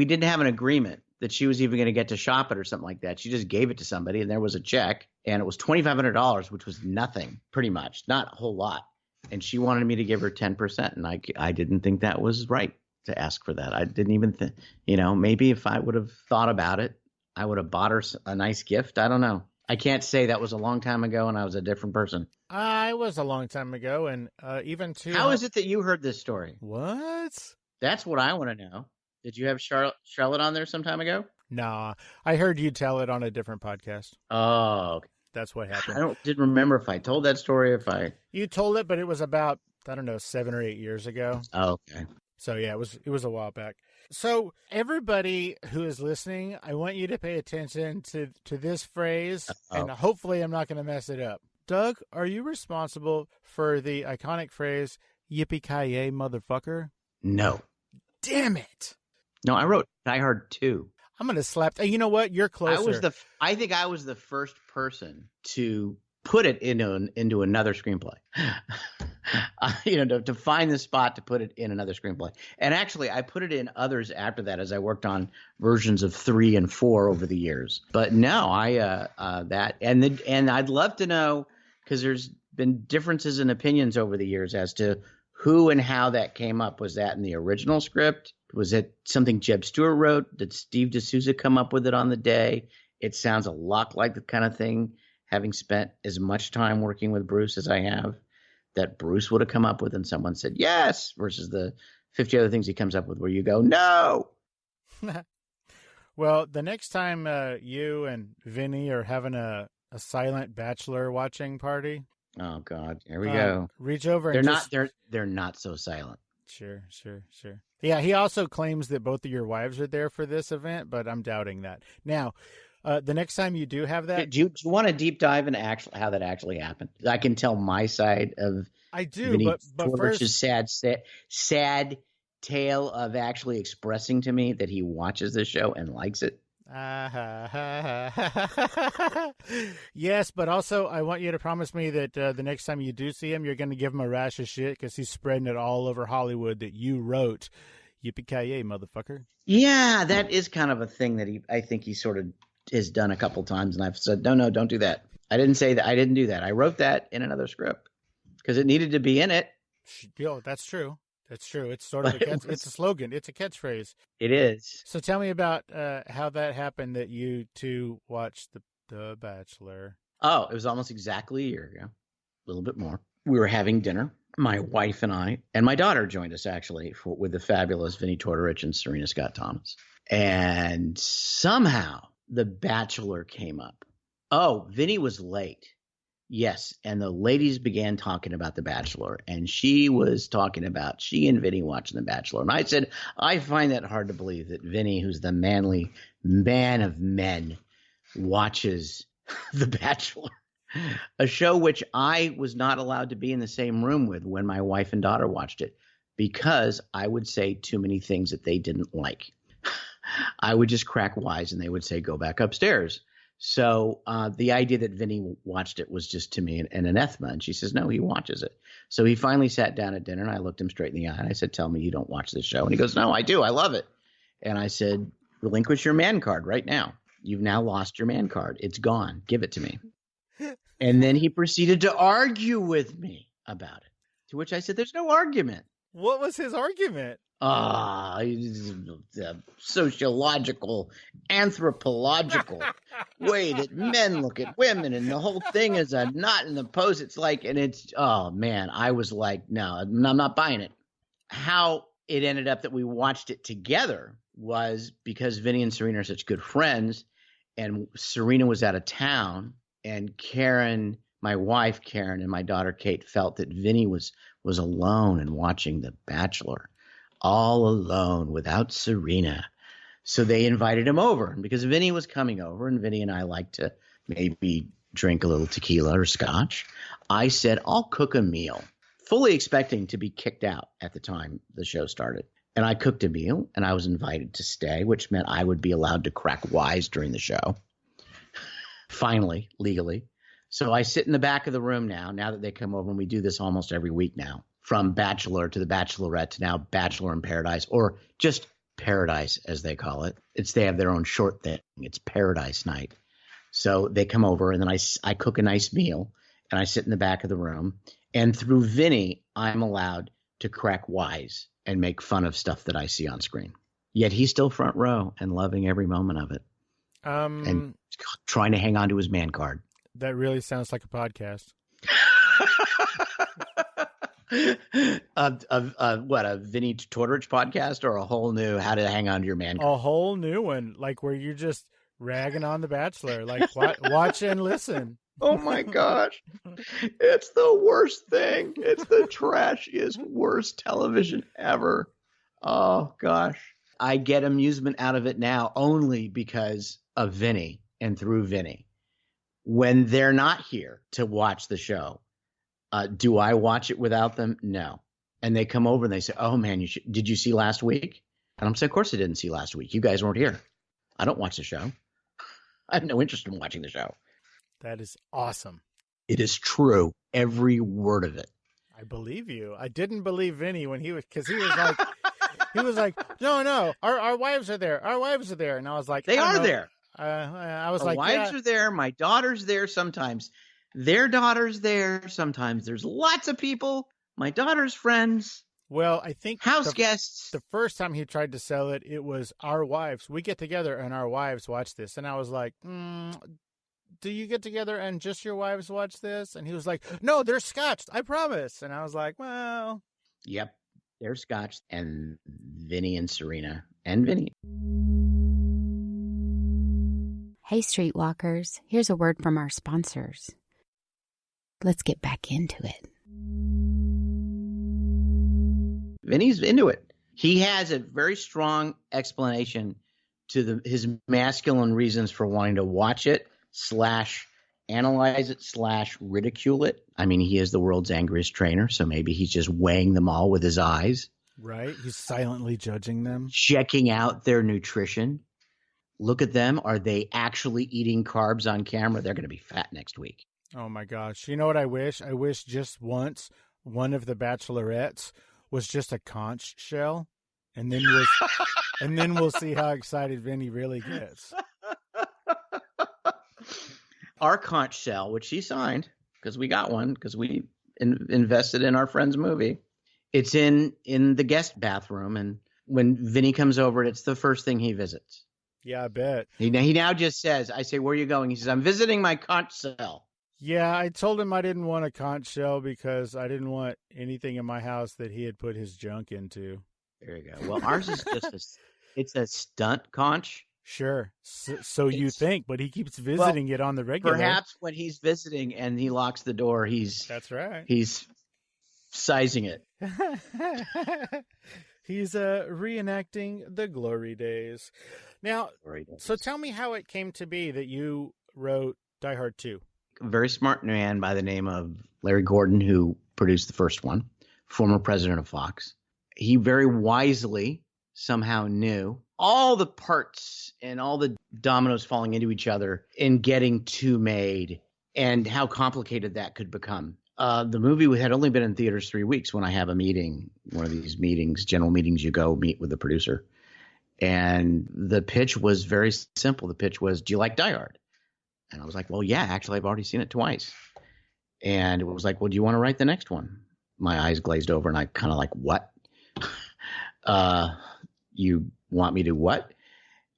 Speaker 2: didn't have an agreement that she was even going to get to shop it or something like that. She just gave it to somebody and there was a check and it was $2,500, which was nothing, pretty much, not a whole lot. And she wanted me to give her 10%. And I didn't think that was right to ask for that. I didn't even think, maybe if I would have thought about it, I would have bought her a nice gift. I don't know. I can't say that was a long time ago and I was a different person.
Speaker 1: I was a long time ago, and even too.
Speaker 2: How is it that you heard this story?
Speaker 1: What?
Speaker 2: That's what I want to know. Did you have Charlotte on there some time ago?
Speaker 1: Nah, I heard you tell it on a different podcast.
Speaker 2: Oh, okay.
Speaker 1: That's what happened.
Speaker 2: Didn't remember if I told that story.
Speaker 1: You told it, but it was about, I don't know, 7 or 8 years ago.
Speaker 2: Oh, okay.
Speaker 1: So yeah, it was a while back. So everybody who is listening, I want you to pay attention to this phrase, and hopefully I'm not going to mess it up. Doug, are you responsible for the iconic phrase "Yippee-ki-yay, motherfucker"?
Speaker 2: No.
Speaker 1: Damn it!
Speaker 2: No, I wrote Die Hard 2.
Speaker 1: I'm going to slap. You know what? You're closer.
Speaker 2: I think I was the first person to put it into another screenplay. To find the spot to put it in another screenplay. And actually, I put it in others after that as I worked on versions of 3 and 4 over the years. But no, and I'd love to know, because there's been differences in opinions over the years as to who and how that came up. Was that in the original script? Was it something Jeb Stewart wrote? Did Steve D'Souza come up with it on the day? It sounds a lot like the kind of thing, having spent as much time working with Bruce as I have, that Bruce would have come up with, and someone said yes, versus the 50 other things he comes up with where you go, no.
Speaker 1: Well, the next time you and Vinny are having a silent bachelor watching party.
Speaker 2: Oh God, here we go.
Speaker 1: Reach over.
Speaker 2: They're not so silent.
Speaker 1: Sure. Yeah, he also claims that both of your wives are there for this event, but I'm doubting that. Now, the next time you do have that,
Speaker 2: do you want to deep dive into how that actually happened? I can tell my side of.
Speaker 1: I do,
Speaker 2: Vinnie
Speaker 1: but
Speaker 2: Tortorich's
Speaker 1: first,
Speaker 2: sad tale of actually expressing to me that he watches this show and likes it.
Speaker 1: Yes, but also I want you to promise me that the next time you do see him, you're going to give him a rash of shit because he's spreading it all over Hollywood that you wrote. Yippee-ki-yay, motherfucker.
Speaker 2: Yeah, that is kind of a thing that I think he sort of has done a couple times, and I've said, no, don't do that. I didn't say that. I didn't do that. I wrote that in another script because it needed to be in it.
Speaker 1: Yo, that's true. That's true. It's sort of it's a slogan. It's a catchphrase.
Speaker 2: It is.
Speaker 1: So tell me about how that happened that you two watched The Bachelor.
Speaker 2: Oh, it was almost exactly a year ago. A little bit more. We were having dinner. My wife and I, and my daughter joined us actually with the fabulous Vinnie Tortorich and Serena Scott Thomas. And somehow The Bachelor came up. Oh, Vinnie was late. Yes, and the ladies began talking about The Bachelor, and she and Vinnie watching The Bachelor. And I said, I find that hard to believe that Vinnie, who's the manly man of men, watches The Bachelor, a show which I was not allowed to be in the same room with when my wife and daughter watched it, because I would say too many things that they didn't like. I would just crack wise, and they would say, go back upstairs. So the idea that Vinnie watched it was just to me an anathema. And she says, no, he watches it. So he finally sat down at dinner, and I looked him straight in the eye. And I said, tell me you don't watch this show. And he goes, no, I do. I love it. And I said, relinquish your man card right now. You've now lost your man card. It's gone. Give it to me. And then he proceeded to argue with me about it, to which I said, there's no argument.
Speaker 1: What was his argument?
Speaker 2: Sociological, anthropological way that men look at women, and the whole thing is a knot in the post. It's like, and it's, oh man, I was like, no, I'm not buying it. How it ended up that we watched it together was because Vinnie and Serena are such good friends, and Serena was out of town, and Karen, my wife Karen, and my daughter Kate felt that Vinnie was alone and watching The Bachelor. All alone without Serena. So they invited him over. And because Vinnie was coming over, and Vinnie and I like to maybe drink a little tequila or scotch, I said, I'll cook a meal, fully expecting to be kicked out at the time the show started. And I cooked a meal, and I was invited to stay, which meant I would be allowed to crack wise during the show. Finally, legally. So I sit in the back of the room now that they come over, and we do this almost every week now. From Bachelor to The Bachelorette to now Bachelor in Paradise, or just Paradise as they call it. They have their own short thing. It's Paradise Night. So they come over, and then I cook a nice meal, and I sit in the back of the room. And through Vinnie, I'm allowed to crack wise and make fun of stuff that I see on screen. Yet he's still front row and loving every moment of it. And trying to hang on to his man card.
Speaker 1: That really sounds like a podcast.
Speaker 2: What, a Vinnie Tortorich podcast or a whole new How to Hang On to Your Man Crush?
Speaker 1: A whole new one, like where you're just ragging on The Bachelor, like watch and listen.
Speaker 2: Oh my gosh. It's the worst thing. It's the trashiest, worst television ever. Oh gosh. I get amusement out of it now only because of Vinny and through Vinny. When they're not here to watch the show, do I watch it without them? No. And they come over and they say, oh man, did you see last week? And I'm saying, of course I didn't see last week. You guys weren't here. I don't watch the show. I have no interest in watching the show.
Speaker 1: That is awesome.
Speaker 2: It is true. Every word of it.
Speaker 1: I believe you. I didn't believe Vinny when he was like, no, our wives are there. Our wives are there. And I was like,
Speaker 2: they are there.
Speaker 1: I was
Speaker 2: our
Speaker 1: like,
Speaker 2: wives are there. My daughter's there sometimes. Their daughter's there sometimes. There's lots of people. My daughter's friends.
Speaker 1: Well, I think
Speaker 2: house guests.
Speaker 1: The first time he tried to sell it, it was our wives. We get together and our wives watch this. And I was like, do you get together and just your wives watch this? And he was like, no, they're scotched. I promise. And I was like, well.
Speaker 2: Yep. They're scotched. And Vinny and Serena and Vinny.
Speaker 3: Hey, Streetwalkers. Here's a word from our sponsors. Let's get back into it.
Speaker 2: Vinny's into it. He has a very strong explanation to his masculine reasons for wanting to watch it / analyze it / ridicule it. I mean, he is the world's angriest trainer, so maybe he's just weighing them all with his eyes.
Speaker 1: Right. He's silently judging them.
Speaker 2: Checking out their nutrition. Look at them. Are they actually eating carbs on camera? They're going to be fat next week.
Speaker 1: Oh, my gosh. You know what I wish? I wish just once one of the bachelorettes was just a conch shell, and then we'll see how excited Vinny really gets.
Speaker 2: Our conch shell, which he signed, because we got one, because we invested in our friend's movie. It's in the guest bathroom, and when Vinny comes over, it's the first thing he visits.
Speaker 1: Yeah, I bet.
Speaker 2: He now just says, I say, where are you going? He says, I'm visiting my conch shell.
Speaker 1: Yeah, I told him I didn't want a conch shell because I didn't want anything in my house that he had put his junk into.
Speaker 2: There you go. Well, ours is just it's a stunt conch.
Speaker 1: Sure. So you think, but he keeps visiting it on the regular.
Speaker 2: Perhaps when he's visiting and he locks the door,
Speaker 1: that's right.
Speaker 2: He's sizing it.
Speaker 1: He's reenacting the glory days. Now, so tell me how it came to be that you wrote Die Hard 2.
Speaker 2: A very smart man by the name of Larry Gordon, who produced the first one, former president of Fox. He very wisely somehow knew all the parts and all the dominoes falling into each other in getting 2 made and how complicated that could become. The movie had only been in theaters 3 weeks when I have a meeting, one of these meetings, general meetings, you go meet with the producer. And the pitch was very simple. The pitch was, do you like Die Hard? And I was like, well, yeah, actually, I've already seen it twice. And it was like, well, do you want to write the next one? My eyes glazed over and I kind of like, what? You want me to what?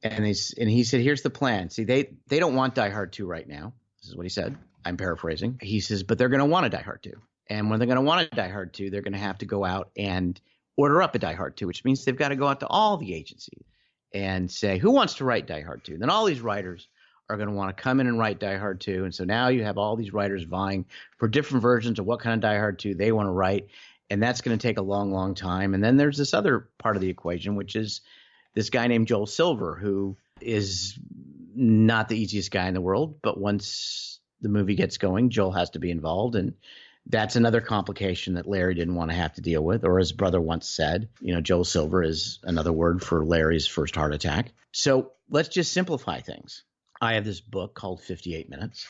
Speaker 2: And he said, here's the plan. See, they don't want Die Hard 2 right now. This is what he said. I'm paraphrasing. He says, but they're going to want a Die Hard 2. And when they're going to want a Die Hard 2, they're going to have to go out and order up a Die Hard 2, which means they've got to go out to all the agencies and say, who wants to write Die Hard 2? Then all these writers are going to want to come in and write Die Hard 2. And so now you have all these writers vying for different versions of what kind of Die Hard 2 they want to write. And that's going to take a long, long time. And then there's this other part of the equation, which is this guy named Joel Silver, who is not the easiest guy in the world. But once the movie gets going, Joel has to be involved. And that's another complication that Larry didn't want to have to deal with. Or his brother once said, Joel Silver is another word for Larry's first heart attack. So let's just simplify things. I have this book called 58 Minutes,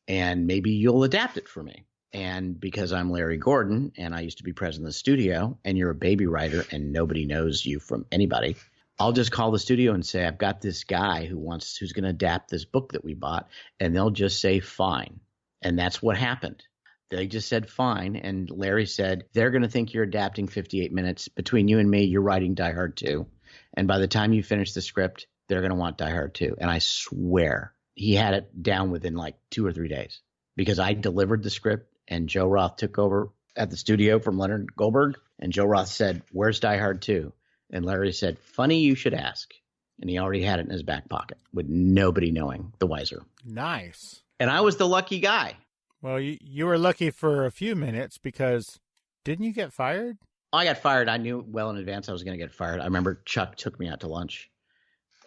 Speaker 2: and maybe you'll adapt it for me. And because I'm Larry Gordon and I used to be president of the studio and you're a baby writer and nobody knows you from anybody, I'll just call the studio and say, I've got this guy who's going to adapt this book that we bought. And they'll just say, fine. And that's what happened. They just said, fine. And Larry said, they're going to think you're adapting 58 Minutes. Between you and me, you're writing Die Hard 2. And by the time you finish the script, they're going to want Die Hard 2. And I swear he had it down within like 2 or 3 days because I delivered the script and Joe Roth took over at the studio from Leonard Goldberg. And Joe Roth said, "Where's Die Hard 2?" And Larry said, "Funny you should ask." And he already had it in his back pocket with nobody knowing the wiser.
Speaker 1: Nice.
Speaker 2: And I was the lucky guy.
Speaker 1: Well, you were lucky for a few minutes because didn't you get fired?
Speaker 2: I got fired. I knew well in advance I was going to get fired. I remember Chuck took me out to lunch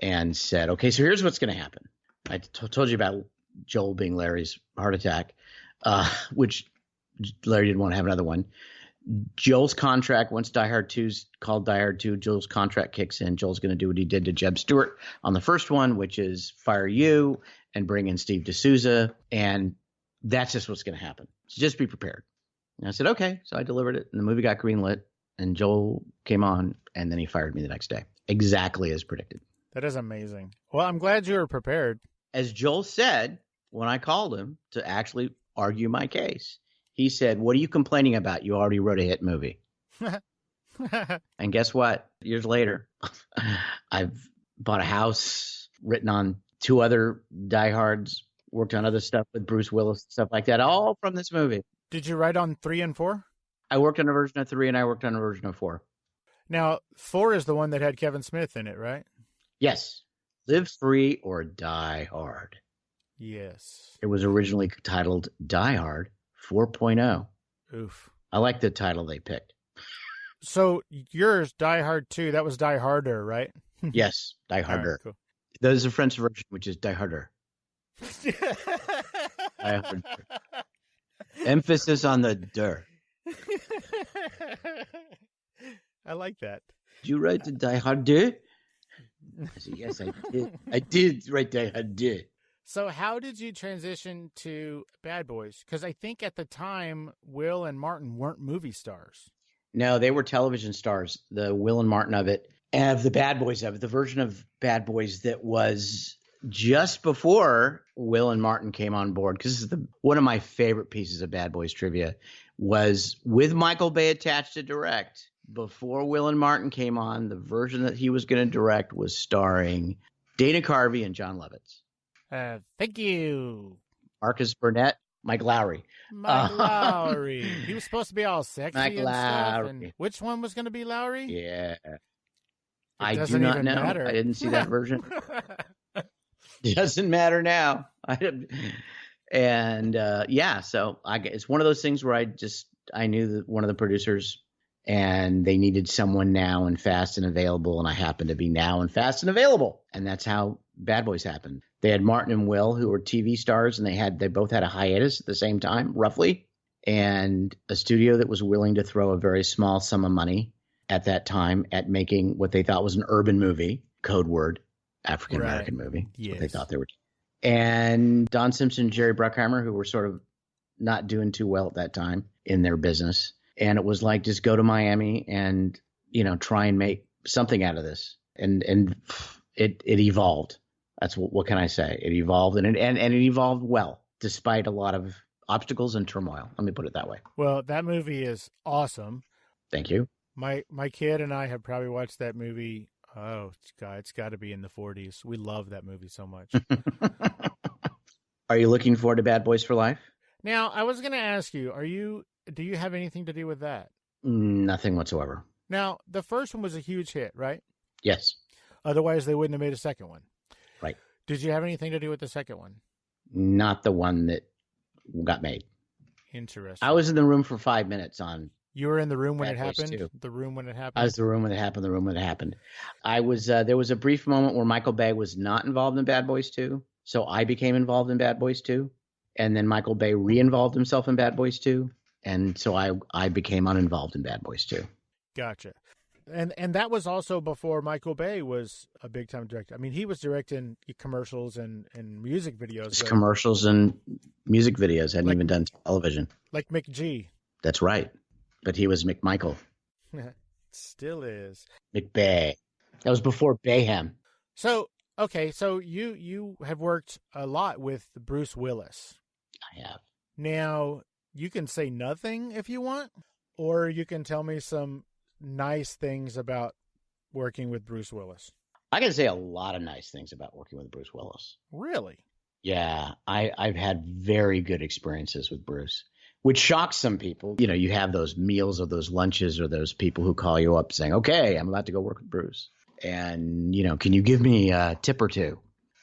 Speaker 2: and said, "Okay, so here's what's going to happen." I told you about Joel being Larry's heart attack, which Larry didn't want to have another one. Joel's contract, once Die Hard 2's called Die Hard 2, Joel's contract kicks in. Joel's going to do what he did to Jeb Stewart on the first one, which is fire you and bring in Steve D'Souza. And that's just what's going to happen. So just be prepared. And I said, okay. So I delivered it, and the movie got greenlit, and Joel came on, and then he fired me the next day. Exactly as predicted.
Speaker 1: That is amazing. Well, I'm glad you were prepared. As
Speaker 2: Joel said, when I called him to actually argue my case, he said, "What are you complaining about? You already wrote a hit movie." And guess what? Years later, I've bought a house, written on 2 other Die Hards, worked on other stuff with Bruce Willis, stuff like that, all from this movie.
Speaker 1: Did you write on 3 and 4?
Speaker 2: I worked on a version of 3 and I worked on a version of 4.
Speaker 1: Now, 4 is the one that had Kevin Smith in it, right?
Speaker 2: Yes. Live Free or Die Hard.
Speaker 1: Yes.
Speaker 2: It was originally titled Die Hard 4.0.
Speaker 1: Oof.
Speaker 2: I like the title they picked.
Speaker 1: So yours, Die Hard 2, that was Die Harder, right?
Speaker 2: Yes, Die Harder.
Speaker 1: Right, cool.
Speaker 2: There's a French version, which is Die Harder. Die Harder. Emphasis on the der.
Speaker 1: I like that.
Speaker 2: Did you write the Die Harder? I said, yes, I did. I did write Die Harder.
Speaker 1: So how did you transition to Bad Boys? Because I think at the time, Will and Martin weren't movie stars.
Speaker 2: No, they were television stars. The Will and Martin of it, of the Bad Boys of it, the version of Bad Boys that was just before Will and Martin came on board. Because this is one of my favorite pieces of Bad Boys trivia, was with Michael Bay attached to direct. Before Will and Martin came on, the version that he was going to direct was starring Dana Carvey and John Lovitz.
Speaker 1: Thank you.
Speaker 2: Marcus Burnett, Mike Lowry.
Speaker 1: Mike Lowry. He was supposed to be all sexy
Speaker 2: Mike
Speaker 1: and
Speaker 2: Lowry.
Speaker 1: stuff. And which one was going to be Lowry?
Speaker 2: Yeah.
Speaker 1: I
Speaker 2: do not know.
Speaker 1: Matter.
Speaker 2: I didn't see that version. Doesn't matter now. So it's one of those things where I knew that one of the producers, and they needed someone now and fast and available, and I happened to be now and fast and available. And that's how Bad Boys happened. They had Martin and Will, who were TV stars, and they both had a hiatus at the same time, roughly, and a studio that was willing to throw a very small sum of money at that time at making what they thought was an urban movie, code word, African-American movie. That's
Speaker 1: yes.
Speaker 2: what they thought they were. And Don Simpson and Jerry Bruckheimer, who were sort of not doing too well at that time in their business. And it was like, just go to Miami and, try and make something out of this. And it evolved. That's what can I say? It evolved and it evolved well, despite a lot of obstacles and turmoil. Let me put it that way.
Speaker 1: Well, that movie is awesome.
Speaker 2: Thank you.
Speaker 1: My kid and I have probably watched that movie. Oh, God, it's got to be in the 40s. We love that movie so much.
Speaker 2: Are you looking forward to Bad Boys for Life?
Speaker 1: Now, I was going to ask you, do you have anything to do with that?
Speaker 2: Nothing whatsoever.
Speaker 1: Now, the first one was a huge hit, right?
Speaker 2: Yes.
Speaker 1: Otherwise, they wouldn't have made a second one.
Speaker 2: Right.
Speaker 1: Did you have anything to do with the second one?
Speaker 2: Not the one that got made.
Speaker 1: Interesting.
Speaker 2: I was in the room for 5 minutes on.
Speaker 1: You were in the room when
Speaker 2: Bad
Speaker 1: it
Speaker 2: Boys
Speaker 1: happened?
Speaker 2: 2.
Speaker 1: The room when it happened?
Speaker 2: I was in the room when it happened. I was, there was a brief moment where Michael Bay was not involved in Bad Boys 2. So I became involved in Bad Boys 2. And then Michael Bay re-involved himself in Bad Boys 2. And so I became uninvolved in Bad Boys 2.
Speaker 1: Gotcha. And that was also before Michael Bay was a big-time director. I mean, he was directing commercials and music videos.
Speaker 2: Commercials and music videos. Hadn't even done television.
Speaker 1: Like McG.
Speaker 2: That's right. But he was McMichael.
Speaker 1: Still is.
Speaker 2: McBay. That was before Bayhem.
Speaker 1: So, okay, so you have worked a lot with Bruce Willis.
Speaker 2: I have.
Speaker 1: Now, you can say nothing if you want, or you can tell me some nice things about working with Bruce Willis.
Speaker 2: I can say a lot of nice things about working with Bruce Willis.
Speaker 1: Really?
Speaker 2: Yeah, I've had very good experiences with Bruce. which shocks some people. You know, you have those meals or those lunches or those people who call you up saying, okay, I'm about to go work with Bruce. And, you know, can you give me a tip or two?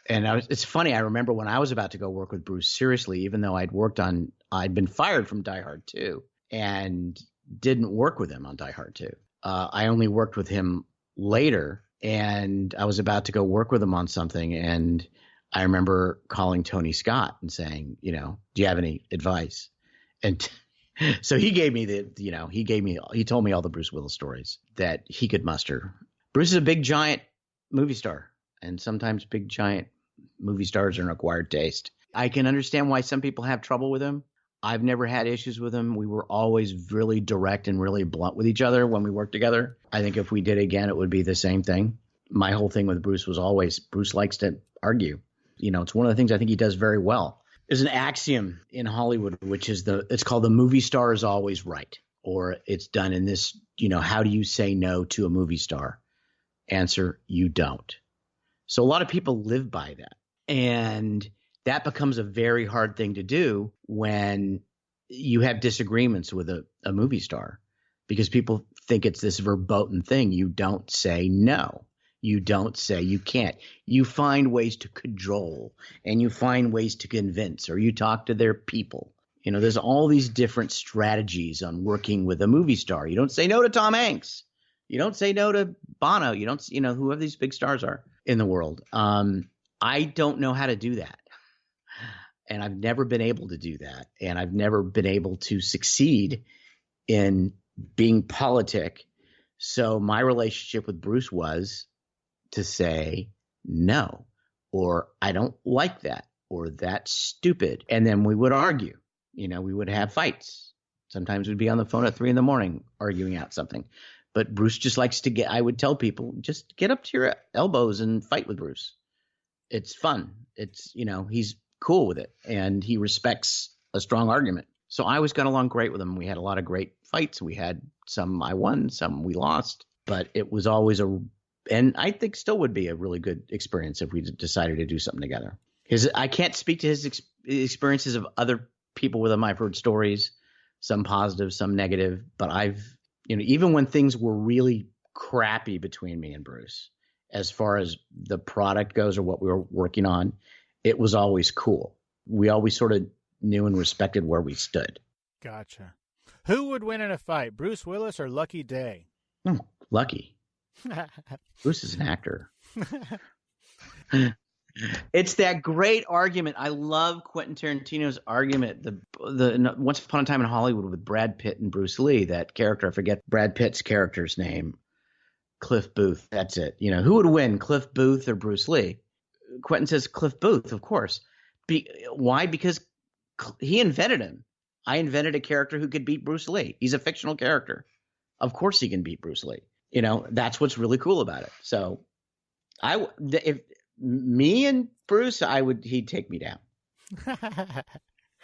Speaker 2: And it's funny. I remember when I was about to go work with Bruce seriously, even though I'd been fired from Die Hard 2 and didn't work with him on Die Hard 2. I only worked with him later, and I was about to go work with him on something. And I remember calling Tony Scott and saying, you know, do you have any advice? And so he told me all the Bruce Willis stories that he could muster. Bruce is a big, giant movie star, and sometimes big, giant movie stars are an acquired taste. I can understand why some people have trouble with him. I've never had issues with him. We were always really direct and really blunt with each other when we worked together. I think if we did again, it would be the same thing. My whole thing with Bruce was always, Bruce likes to argue. You know, it's one of the things I think he does very well. There's an axiom in Hollywood, which is it's called the movie star is always right, or it's done in this, you know, how do you say no to a movie star? Answer, you don't. So a lot of people live by that. And that becomes a very hard thing to do when you have disagreements with a movie star, because people think it's this verboten thing. You don't say no. You don't say you can't. You find ways to cajole, and you find ways to convince, or you talk to their people. You know, there's all these different strategies on working with a movie star. You don't say no to Tom Hanks. You don't say no to Bono. You don't, you know, whoever these big stars are in the world. I don't know how to do that. And I've never been able to do that. And I've never been able to succeed in being politic. So my relationship with Bruce was to say no, or I don't like that, or that's stupid. And then we would argue. You know, we would have fights. Sometimes we'd be on the phone at 3 a.m. arguing out something. But Bruce just likes to I would tell people, just get up to your elbows and fight with Bruce. It's fun. It's, you know, he's cool with it, and he respects a strong argument. So I always got along great with him. We had a lot of great fights. We had some I won, some we lost, but it was always and I think still would be a really good experience if we decided to do something together. I can't speak to his experiences of other people with him. I've heard stories, some positive, some negative, but even when things were really crappy between me and Bruce, as far as the product goes or what we were working on, it was always cool. We always sort of knew and respected where we stood.
Speaker 1: Gotcha. Who would win in a fight, Bruce Willis or Lucky Dey?
Speaker 2: Oh, Lucky. Bruce is an actor. It's that great argument. I love Quentin Tarantino's argument. The Once Upon a Time in Hollywood with Brad Pitt and Bruce Lee. That character, I forget Brad Pitt's character's name. Cliff Booth. That's it. You know, who would win, Cliff Booth or Bruce Lee? Quentin says Cliff Booth, of course. Why? Because he invented him. I invented a character who could beat Bruce Lee. He's a fictional character. Of course he can beat Bruce Lee. You know, that's what's really cool about it. So if me and Bruce, he'd take me down.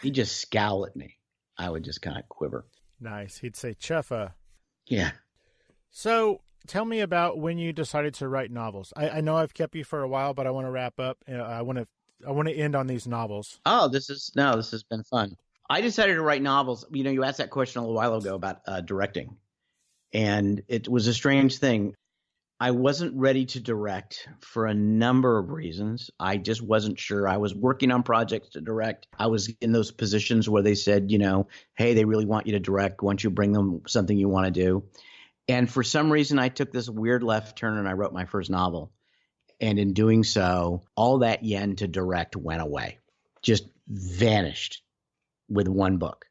Speaker 2: He'd just scowl at me. I would just kind of quiver.
Speaker 1: Nice. He'd say chuffa.
Speaker 2: Yeah.
Speaker 1: So tell me about when you decided to write novels. I know I've kept you for a while, but I want to wrap up. I want to end on these novels.
Speaker 2: Oh, this has been fun. I decided to write novels. You know, you asked that question a little while ago about directing, and it was a strange thing. I wasn't ready to direct for a number of reasons. I just wasn't sure. I was working on projects to direct. I was in those positions where they said, you know, hey, they really want you to direct. Why don't you bring them something you want to do? And for some reason, I took this weird left turn and I wrote my first novel. And in doing so, all that yen to direct went away, just vanished with one book.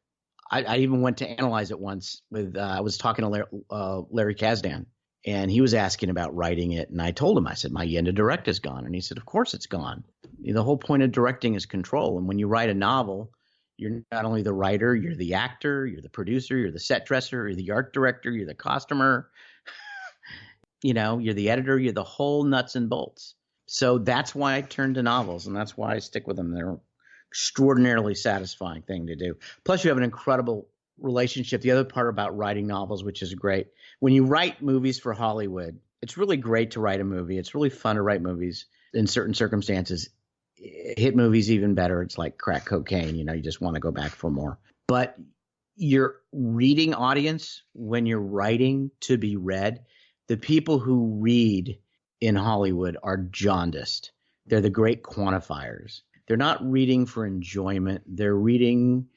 Speaker 2: I even went to analyze it once I was talking to Larry Kasdan, and he was asking about writing it. And I told him, I said, my yen to direct is gone. And he said, of course it's gone. The whole point of directing is control. And when you write a novel, you're not only the writer, you're the actor, you're the producer, you're the set dresser, you're the art director, you're the costumer, you know, you're the editor, you're the whole nuts and bolts. So that's why I turned to novels, and that's why I stick with them. They're extraordinarily satisfying thing to do. Plus, you have an incredible relationship. The other part about writing novels, which is great, when you write movies for Hollywood, it's really great to write a movie. It's really fun to write movies in certain circumstances. Hit movies even better. It's like crack cocaine. You know, you just want to go back for more. But your reading audience, when you're writing to be read, the people who read in Hollywood are jaundiced. They're the great quantifiers. They're not reading for enjoyment. They're reading,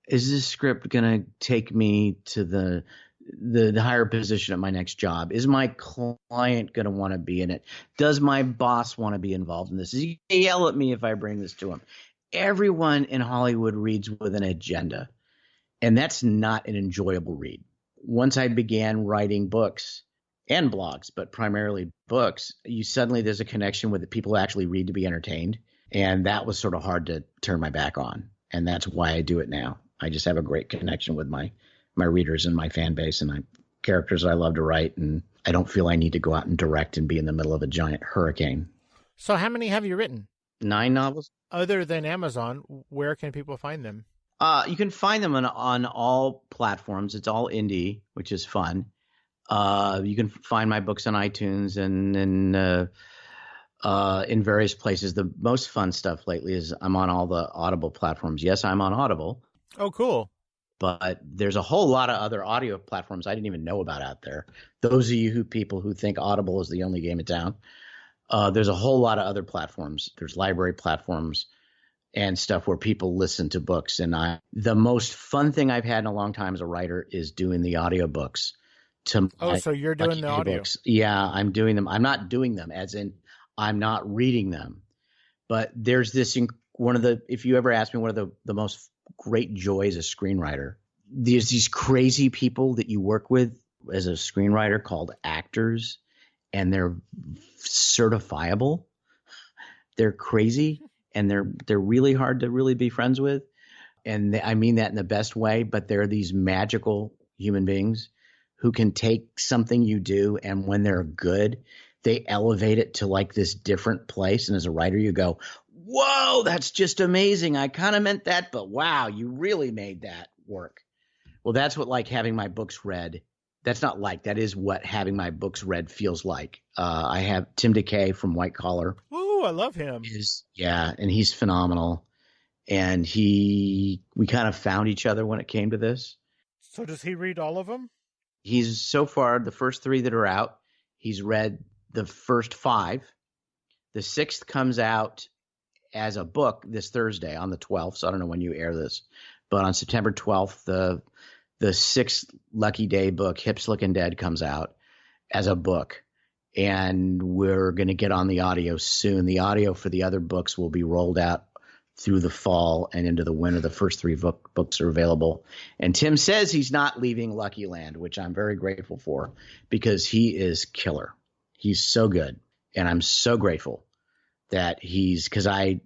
Speaker 2: is this script going to take me to the higher position at my next job? Is my client going to want to be in it? Does my boss want to be involved in this? Is he going to yell at me if I bring this to him? Everyone in Hollywood reads with an agenda, and that's not an enjoyable read. Once I began writing books and blogs, but primarily books, there's a connection with the people who actually read to be entertained. And that was sort of hard to turn my back on. And that's why I do it now. I just have a great connection with my readers and my fan base and my characters that I love to write. And I don't feel I need to go out and direct and be in the middle of a giant hurricane.
Speaker 1: So how many have you written?
Speaker 2: 9 novels.
Speaker 1: Other than Amazon, where can people find them?
Speaker 2: You can find them on all platforms. It's all indie, which is fun. You can find my books on iTunes and in various places. The most fun stuff lately is I'm on all the Audible platforms. Yes, I'm on Audible.
Speaker 1: Oh, cool.
Speaker 2: But there's a whole lot of other audio platforms I didn't even know about out there. Those of you people who think Audible is the only game in town, there's a whole lot of other platforms. There's library platforms and stuff where people listen to books. And the most fun thing I've had in a long time as a writer is doing the audiobooks.
Speaker 1: So you're doing the audio?
Speaker 2: Books. Yeah, I'm doing them. I'm not doing them as in I'm not reading them. But there's this if you ever ask me one of the most great joys as a screenwriter, there's these crazy people that you work with as a screenwriter called actors, and they're certifiable. They're crazy, and they're really hard to really be friends with. And I mean that in the best way, but they're these magical human beings who can take something you do, and when they're good, they elevate it to like this different place. And as a writer, you go, whoa, that's just amazing. I kind of meant that, but wow, you really made that work. Well, that's what like having my books read. That is what having my books read feels like. I have Tim DeKay from White Collar.
Speaker 1: Ooh, I love him.
Speaker 2: And he's phenomenal. And we kind of found each other when it came to this.
Speaker 1: So does he read all of them?
Speaker 2: He's so far the first 3 that are out. He's read the first 5. The 6th comes out as a book this Thursday on the 12th. So I don't know when you air this, but on September 12th, the 6th Lucky Dey book, Hips Looking Dead, comes out as a book. And we're going to get on the audio soon. The audio for the other books will be rolled out through the fall and into the winter. The first 3 books are available. And Tim says he's not leaving Lucky Land, which I'm very grateful for because he is killer. He's so good. And I'm so grateful that because I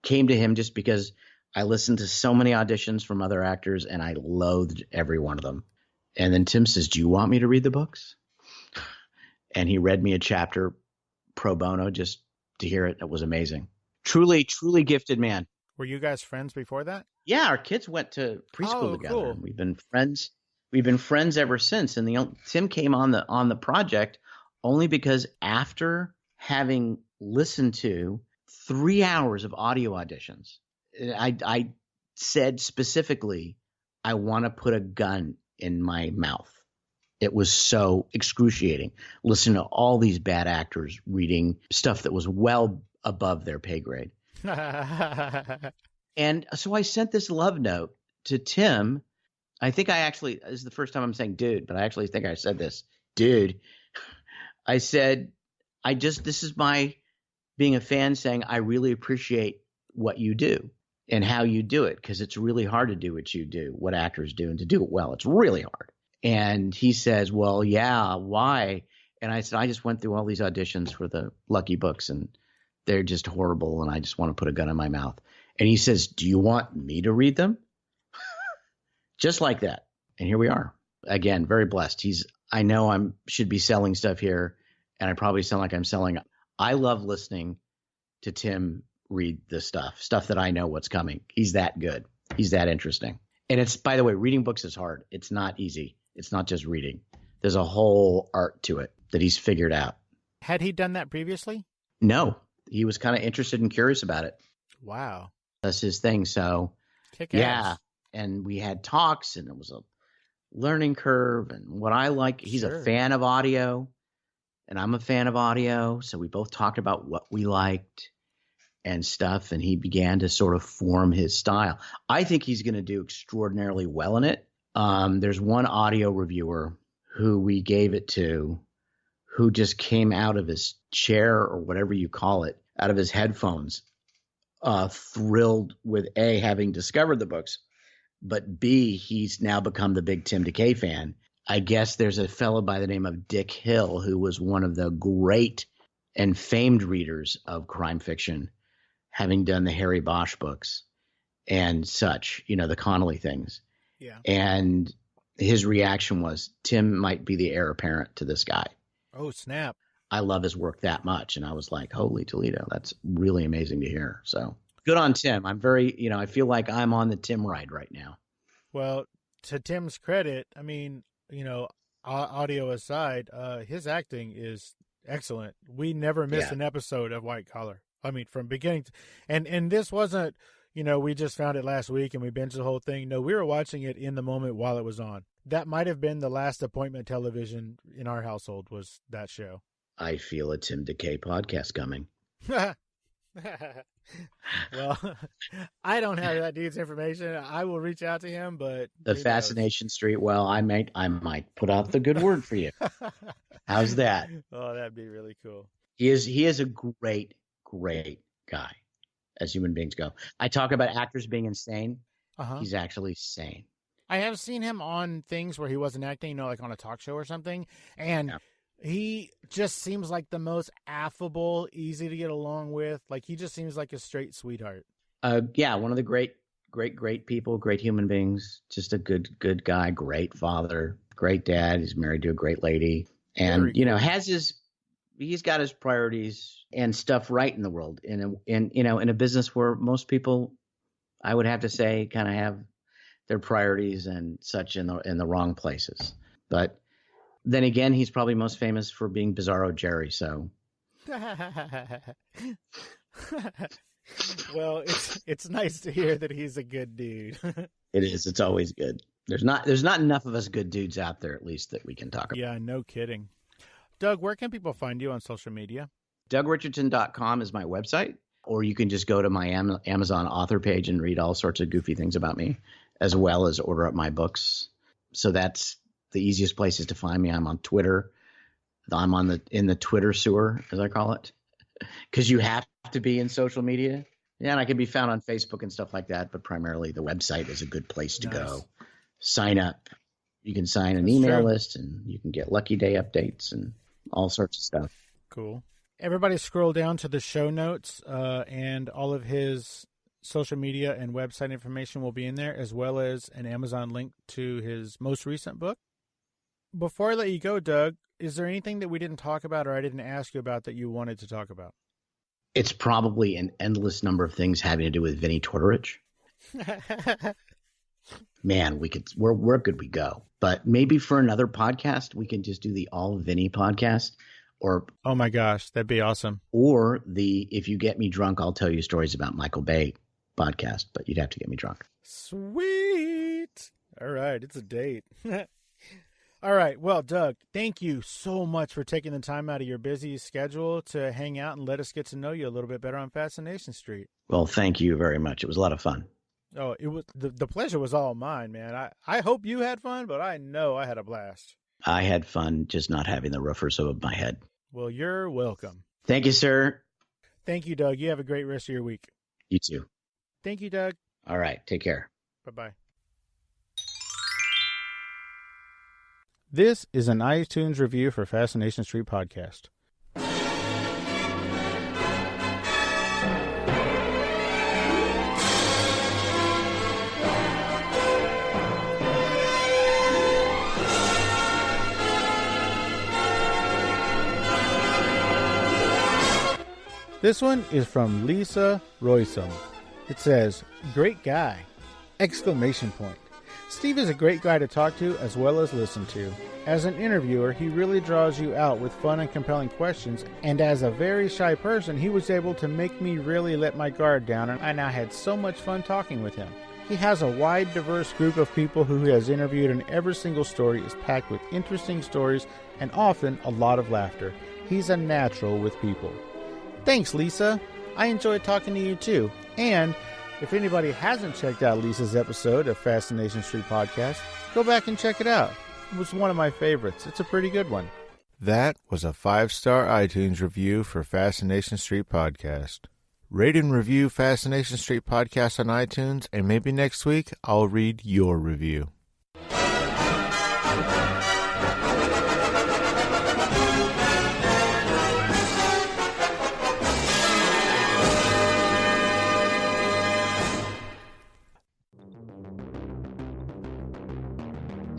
Speaker 2: came to him just because I listened to so many auditions from other actors and I loathed every one of them. And then Tim says, do you want me to read the books? And he read me a chapter pro bono just to hear it. It was amazing. Truly, truly gifted man.
Speaker 1: Were you guys friends before that?
Speaker 2: Yeah, our kids went to preschool together.
Speaker 1: Cool.
Speaker 2: We've been friends. We've been friends ever since. And Tim came on the project only because after having listened to 3 hours of audio auditions, I said specifically, I want to put a gun in my mouth. It was so excruciating listening to all these bad actors reading stuff that was well above their pay grade. And so I sent this love note to Tim. I think this is the first time I'm saying dude, but I actually think I said this. Dude, I said, this is my being a fan saying, I really appreciate what you do and how you do it, because it's really hard to do what you do, what actors do, and to do it well. It's really hard. And he says, well, yeah, why? And I said, I just went through all these auditions for the Lucky books and they're just horrible. And I just want to put a gun in my mouth. And he says, do you want me to read them? Just like that. And here we are. Again, very blessed. I know I should be selling stuff here, and I probably sound like I'm selling. I love listening to Tim read the stuff that I know what's coming. He's that good. He's that interesting. And it's, by the way, reading books is hard. It's not easy. It's not just reading. There's a whole art to it that he's figured out.
Speaker 1: Had he done that previously?
Speaker 2: No, he was kind of interested and curious about it.
Speaker 1: Wow.
Speaker 2: That's his thing. So
Speaker 1: Kick
Speaker 2: yeah,
Speaker 1: ass.
Speaker 2: and we had talks, and it was a learning curve. And what I like, he's a fan of audio, and I'm a fan of audio. So we both talked about what we liked and stuff, and he began to sort of form his style. I think he's going to do extraordinarily well in it. There's one audio reviewer who we gave it to, who just came out of his chair, or whatever you call it, out of his headphones, thrilled with A, having discovered the books, but B, he's now become the big Tim DeKay fan. I guess there's a fellow by the name of Dick Hill, who was one of the great and famed readers of crime fiction, having done the Harry Bosch books and such, the Connolly things.
Speaker 1: Yeah.
Speaker 2: And his reaction was, Tim might be the heir apparent to this guy.
Speaker 1: Oh, snap.
Speaker 2: I love his work that much. And I was like, holy Toledo, that's really amazing to hear. So good on Tim. I'm very, I feel like I'm on the Tim ride right now.
Speaker 1: Well, to Tim's credit, I mean, audio aside, his acting is excellent. We never miss an episode of White Collar. I mean, from beginning to, and this wasn't, we just found it last week and we binged the whole thing. No, we were watching it in the moment while it was on. That might have been the last appointment television in our household, was that show.
Speaker 2: I feel a Tim DeKay podcast coming.
Speaker 1: Well, I don't have that dude's information. I will reach out to him, but
Speaker 2: the Fascination Street. Well, I might put out the good word for you. How's that?
Speaker 1: Oh, that'd be really cool.
Speaker 2: He is a great guy, as human beings go. I talk about actors being insane. He's actually sane.
Speaker 1: I have seen him on things where he wasn't acting, like on a talk show or something, and he just seems like the most affable, easy to get along with. Like, he just seems like a straight sweetheart.
Speaker 2: One of the great people, great human beings. Just a good guy, great father, great dad. He's married to a great lady, and he's got his priorities and stuff right in the world. In a business where most people, I would have to say, kind of have their priorities and such in the wrong places. But then again, he's probably most famous for being Bizarro Jerry. So,
Speaker 1: well, it's nice to hear that he's a good dude.
Speaker 2: It is. It's always good. There's not enough of us good dudes out there, at least, that we can talk about.
Speaker 1: Yeah, no kidding. Doug, where can people find you on social media?
Speaker 2: DougRichardson.com is my website, or you can just go to my Amazon author page and read all sorts of goofy things about me, as well as order up my books. So that's the easiest places to find me. I'm on Twitter. I'm in the Twitter sewer, as I call it, because you have to be in social media. Yeah, and I can be found on Facebook and stuff like that, but primarily the website is a good place to go. Sign up. You can sign an email list, and you can get Lucky Dey updates and all sorts of stuff.
Speaker 1: Cool. Everybody scroll down to the show notes, and all of his social media and website information will be in there, as well as an Amazon link to his most recent book. Before I let you go, Doug, is there anything that we didn't talk about or I didn't ask you about that you wanted to talk about?
Speaker 2: It's probably an endless number of things having to do with Vinnie Tortorich. Man, where could we go? But maybe for another podcast, we can just do the All Vinnie podcast. Or,
Speaker 1: oh my gosh, that'd be awesome.
Speaker 2: Or the If You Get Me Drunk, I'll Tell You Stories About Michael Bay podcast, but you'd have to get me drunk.
Speaker 1: Sweet. All right, it's a date. All right, well, Doug, thank you so much for taking the time out of your busy schedule to hang out and let us get to know you a little bit better on Fascination Street.
Speaker 2: Well, thank you very much. It was a lot of fun.
Speaker 1: Oh, it was the pleasure was all mine, man. I hope you had fun, but I know I had a blast.
Speaker 2: I had fun just not having the roofers over my head.
Speaker 1: Well, you're welcome.
Speaker 2: Thank you, sir.
Speaker 1: Thank you, Doug. You have a great rest of your week.
Speaker 2: You too.
Speaker 1: Thank you, Doug.
Speaker 2: All right. Take care.
Speaker 1: Bye-bye. This is an iTunes review for Fascination Street Podcast. This one is from Lisa Roysum. It says, "Great guy!" Exclamation point. Steve is a great guy to talk to as well as listen to. As an interviewer, he really draws you out with fun and compelling questions, and as a very shy person, he was able to make me really let my guard down, and I had so much fun talking with him. He has a wide, diverse group of people who he has interviewed, and every single story is packed with interesting stories and often a lot of laughter. He's a natural with people. Thanks, Lisa. I enjoyed talking to you too. And if anybody hasn't checked out Lisa's episode of Fascination Street Podcast, go back and check it out. It was one of my favorites. It's a pretty good one. That was a 5-star iTunes review for Fascination Street Podcast. Rate and review Fascination Street Podcast on iTunes, and maybe next week I'll read your review.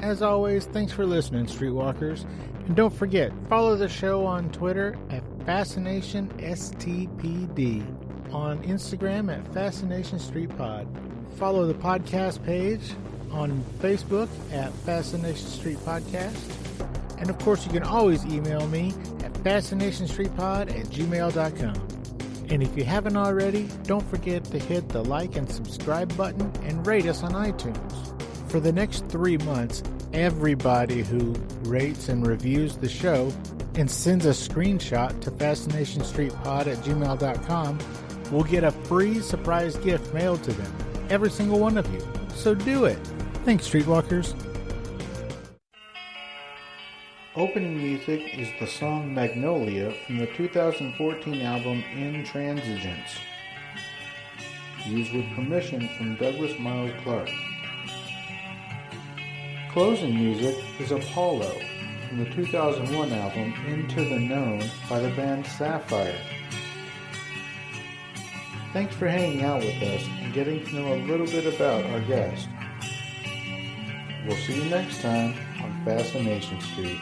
Speaker 1: As always, thanks for listening, Streetwalkers. And don't forget, follow the show on Twitter at FascinationSTPD, on Instagram at Fascination Street Pod. Follow the podcast page on Facebook at Fascination Street Podcast. And of course, you can always email me at fascinationstreetpod@gmail.com. And if you haven't already, don't forget to hit the like and subscribe button and rate us on iTunes. For the next 3 months, everybody who rates and reviews the show and sends a screenshot to fascinationstreetpod@gmail.com will get a free surprise gift mailed to them. Every single one of you. So do it. Thanks, Streetwalkers. Opening music is the song Magnolia from the 2014 album Intransigence, used with permission from Douglas Miles Clark. Closing music is Apollo from the 2001 album Into the Known by the band Sapphire. Thanks for hanging out with us and getting to know a little bit about our guest. We'll see you next time on Fascination Street.